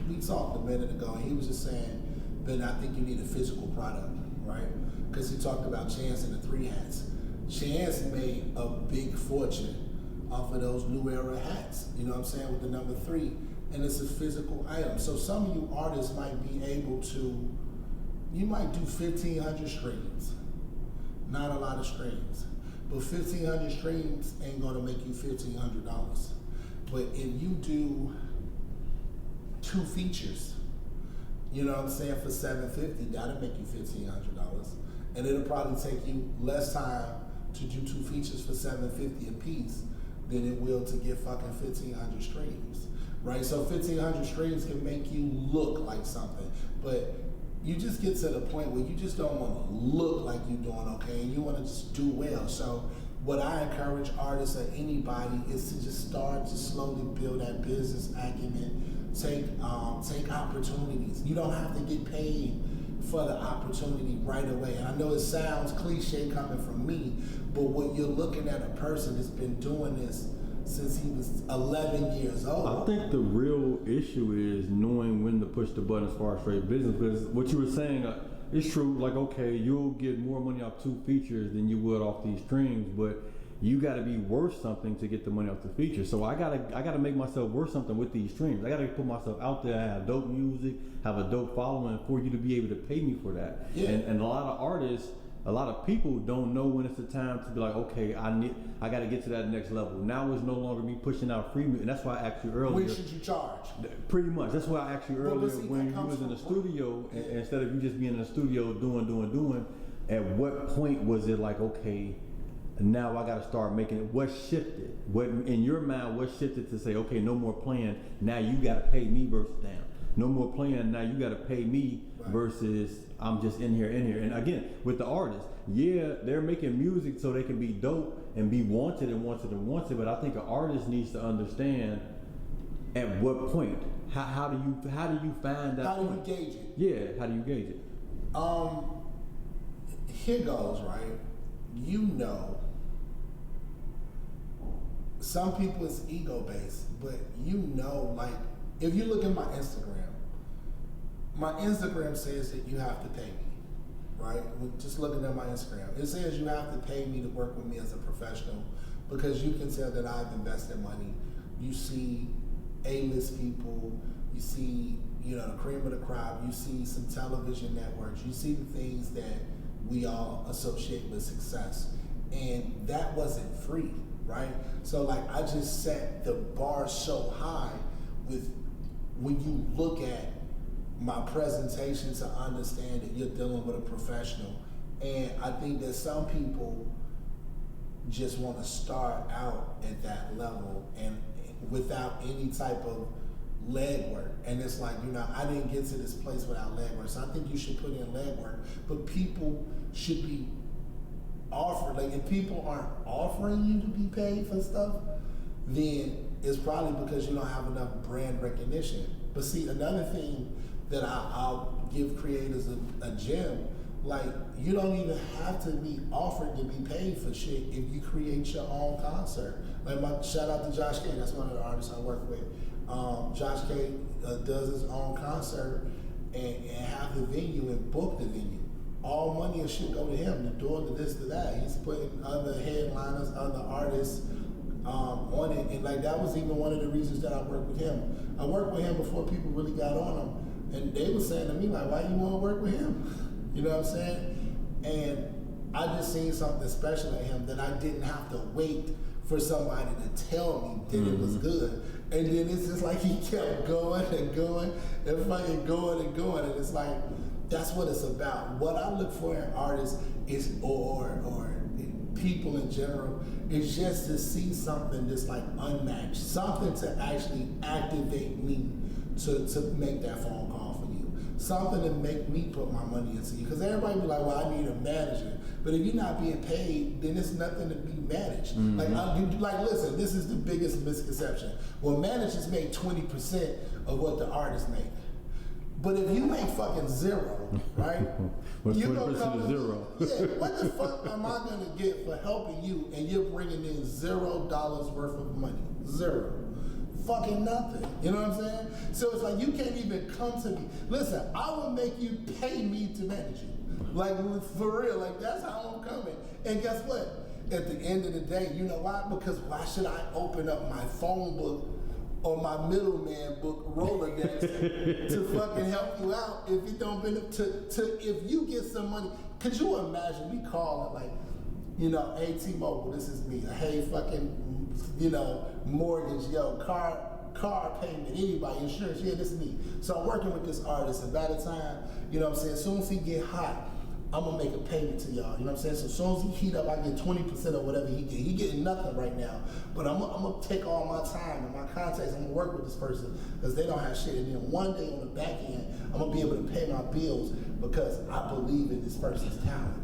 We talked a minute ago, and he was just saying, Ben, I think you need a physical product, right? Because he talked about Chance and the Three Hats. Chance made a big fortune off of those New Era hats, you know what I'm saying, with the number 3, and it's a physical item. So some of you artists might be able to, you might do 1,500 streams, not a lot of streams, but 1,500 streams ain't gonna make you $1,500. But if you do 2 features, you know what I'm saying, for $750, that'll make you $1,500. And it'll probably take you less time to do 2 features for $750 a piece than it will to get fucking 1,500 streams, right? So 1,500 streams can make you look like something, but you just get to the point where you just don't want to look like you're doing okay, and you want to just do well. So what I encourage artists or anybody is to just start to slowly build that business acumen. Take opportunities. You don't have to get paid for the opportunity right away. And I know it sounds cliche coming from me, but when you're looking at a person that's been doing this since he was 11 years old. I think the real issue is knowing when to push the button as far as straight business, because what you were saying, it's true, like, okay, you'll get more money off 2 features than you would off these streams, but you got to be worth something to get the money off the feature. So I gotta make myself worth something with these streams. I gotta put myself out there, have dope music, have a dope following for you to be able to pay me for that. Yeah. And a lot of artists, a lot of people don't know when it's the time to be like, okay, I got to get to that next level. Now it's no longer me pushing out free music, and that's why I asked you earlier. When should you charge? Pretty much. That's why I asked you earlier see, when you was in the studio, instead of you just being in the studio doing. At what point was it like, okay, now I got to start making it? What shifted? What in your mind? What shifted to say, okay, no more playing. Now you got to pay me versus down. No more playing. Now you got to pay me versus I'm just in here. And again, with the artists, yeah, they're making music so they can be dope and be wanted. But I think an artist needs to understand at what point. How do you find that? How do point? you gauge it? Yeah, how do you gauge it? Here goes, right? You know, some people it's ego based, but you know, like if you look at my Instagram says that you have to pay me, right? Just looking at my Instagram, it says you have to pay me to work with me as a professional because you can tell that I've invested money. You see A-list people, you see, you know, the cream of the crop, you see some television networks, you see the things that we all associate with success. And that wasn't free, right? So like I just set the bar so high with when you look at my presentation to understand that you're dealing with a professional. And I think that some people just want to start out at that level and without any type of legwork. And it's like, you know, I didn't get to this place without legwork. So I think you should put in legwork. But people should be offered, like if people aren't offering you to be paid for stuff, then it's probably because you don't have enough brand recognition. But see, another thing that I'll give creators a gem, like you don't even have to be offered to be paid for shit if you create your own concert. Like shout out to Josh K, that's one of the artists I work with. Josh K does his own concert and have the venue and book the venue. All money and shit go to him, the door to this to that. He's putting other headliners, other artists on it. And like that was even one of the reasons that I worked with him. I worked with him before people really got on him. And they were saying to me, like, why you want to work with him? You know what I'm saying? And I just seen something special in him that I didn't have to wait for somebody to tell me that it was good. And then it's just like he kept going and going and fucking going and going. And it's like, that's what it's about. What I look for in artists is, or people in general, is just to see something that's like unmatched, something to actually activate me to make that phone call for you, something to make me put my money into you. Because everybody be like, well, I need a manager. But if you're not being paid, then it's nothing to be managed. Mm-hmm. Like, listen, this is the biggest misconception. Well, managers make 20% of what the artists make. But if you make fucking zero, right? What's you're 20% of zero? Yeah, what the fuck am I gonna get for helping you and you're bringing in $0 worth of money? Zero. Fucking nothing. You know what I'm saying? So it's like you can't even come to me. Listen, I will make you pay me to manage you. Like, for real, like that's how I'm coming. And guess what? At the end of the day, you know why? Because why should I open up my phone book or my middleman book Rolodex to fucking help you out if you don't benefit if you get some money? Could you imagine me calling like, you know, hey T-Mobile, this is me. Hey fucking, you know, mortgage, yo, car payment, anybody, insurance, yeah, this is me. So I'm working with this artist, and by the time, you know what I'm saying, as soon as he get hot, I'm gonna make a payment to y'all. You know what I'm saying? So as soon as he heat up, I get 20% of whatever he get. He getting nothing right now, but I'm gonna take all my time and my contacts. I'm gonna work with this person because they don't have shit. And then one day on the back end, I'm gonna be able to pay my bills because I believe in this person's talent.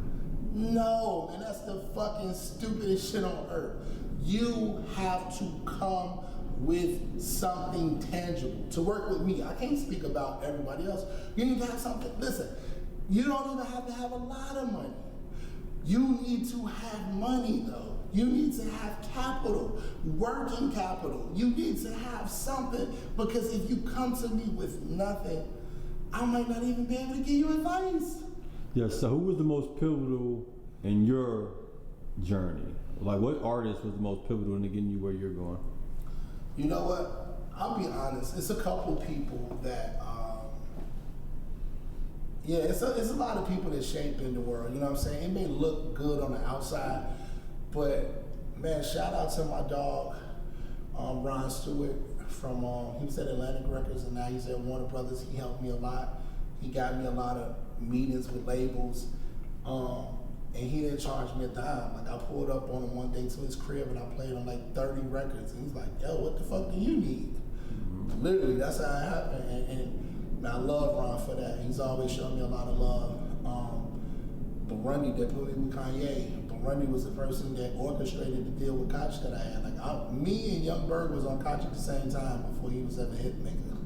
No, man, that's the fucking stupidest shit on earth. You have to come with something tangible to work with me. I can't speak about everybody else. You need to have something. Listen, you don't even have to have a lot of money. You need to have money though. You need to have capital, working capital. You need to have something because if you come to me with nothing, I might not even be able to give you advice. Yes, so who was the most pivotal in your journey? Like what artist was the most pivotal in getting you where you're going? You know what? I'll be honest. It's a couple people that, it's a lot of people that shape Benda World. You know what I'm saying? It may look good on the outside, but man, shout out to my dog, Ron Stewart from he was at Atlantic Records and now he's at Warner Brothers. He helped me a lot. He got me a lot of meetings with labels, and he didn't charge me a dime. Like I pulled up on him one day to his crib and I played on like 30 records, and he's like, "Yo, what the fuck do you need?" Mm-hmm. Literally, that's how it happened, and I love Ron for that. He's always shown me a lot of love. Burundi that put me with Kanye. Burundi was the person that orchestrated the deal with Koch that I had. Like me and Young Berg was on Koch at the same time before he was ever hit maker.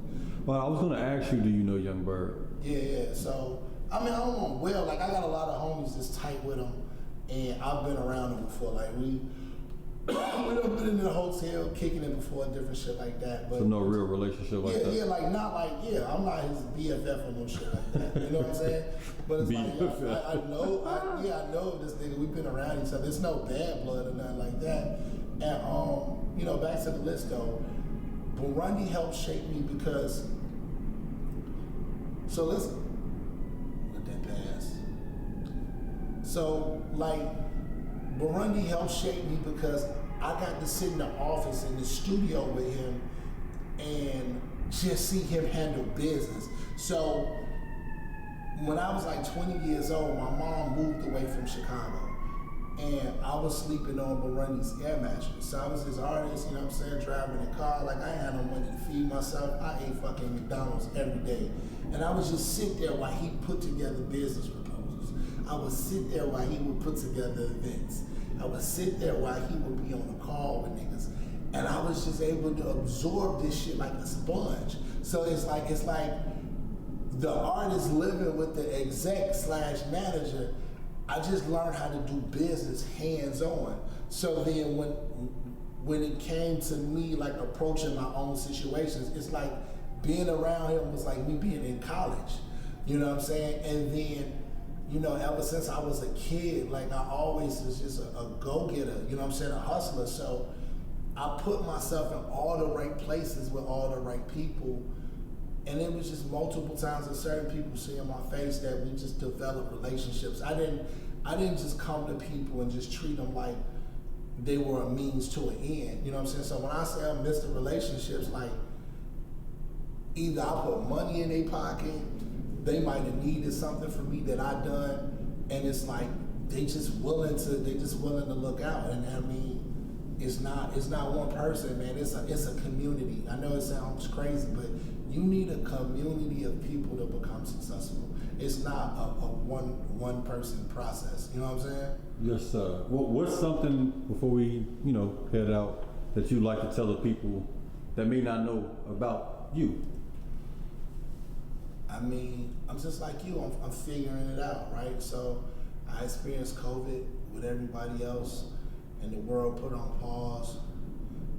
Well, I was gonna ask you, do you know Young Berg? Yeah. So I mean, I don't know him well. Like I got a lot of homies that's tight with him, and I've been around him before. Like we've been in the hotel kicking it before, different shit like that. But so no real relationship like that. Yeah, like not like I'm not his BFF or no shit like that. You know what I'm saying? But it's like I know this nigga. We've been around each other. There's no bad blood or nothing like that. And back to the list though. Burundi helped shape me because. So let's let that pass. So like. Burundi helped shape me because I got to sit in the office in the studio with him and just see him handle business. So when I was like 20 years old, my mom moved away from Chicago and I was sleeping on Burundi's air mattress. So I was his artist, you know what I'm saying, driving a car. Like I had no money to feed myself. I ate fucking McDonald's every day. And I would just sit there while he put together business proposals. I would sit there while he would put together events. I would sit there while he would be on a call with niggas. And I was just able to absorb this shit like a sponge. So it's like the artist living with the exec/manager. I just learned how to do business hands-on. So then when it came to me like approaching my own situations, it's like being around him was like me being in college. You know what I'm saying? And then ever since I was a kid, like I always was just a go-getter, you know what I'm saying, a hustler. So I put myself in all the right places with all the right people. And it was just multiple times that certain people see in my face that we just developed relationships. I didn't just come to people and just treat them like they were a means to an end, you know what I'm saying? So when I say I'm Mr. Relationships, like either I put money in their pocket, they might have needed something from me that I done, and it's like they just willing to look out. And I mean, it's not one person, man. It's a community. I know it sounds crazy, but you need a community of people to become successful. It's not a one person process. You know what I'm saying? Yes, sir. Well, what's something before we head out that you'd like to tell the people that may not know about you? I mean, I'm just like you. I'm figuring it out, right? So I experienced COVID with everybody else, and the world put on pause,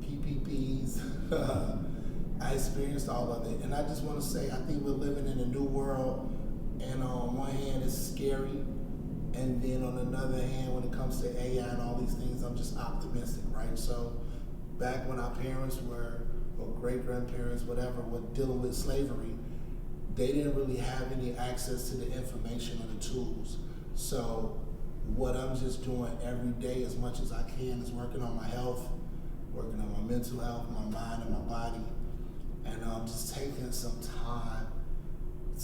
PPPs. I experienced all of it, and I just want to say I think we're living in a new world, and on one hand it's scary, and then on another hand, when it comes to AI and all these things, I'm just optimistic, right? So back when our parents were, or great-grandparents, whatever, were dealing with slavery, they didn't really have any access to the information or the tools. So what I'm just doing every day as much as I can is working on my health, working on my mental health, my mind and my body. And I'm just taking some time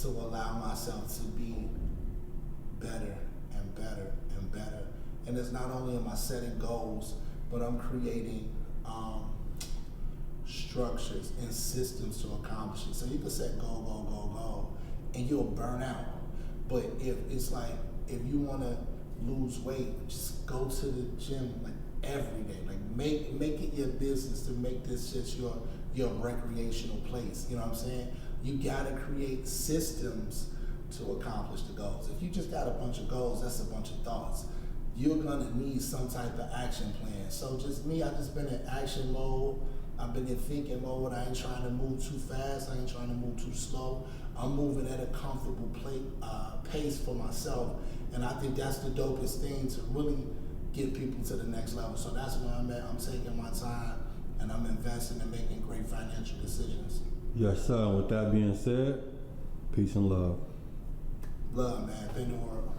to allow myself to be better and better and better. And it's not only am I setting goals, but I'm creating structures and systems to accomplish it. So you can set goal, and you'll burn out. But if it's like, if you want to lose weight, just go to the gym like every day. Like make it your business to make this just your recreational place. You know what I'm saying? You gotta create systems to accomplish the goals. If you just got a bunch of goals, that's a bunch of thoughts. You're gonna need some type of action plan. So just me, I just been in action mode. I've been in thinking mode. I ain't trying to move too fast. I ain't trying to move too slow. I'm moving at a comfortable pace for myself. And I think that's the dopest thing to really get people to the next level. So that's where I'm at. I'm taking my time and I'm investing and making great financial decisions. Yes, sir. With that being said, peace and love. Love, man. Benda World.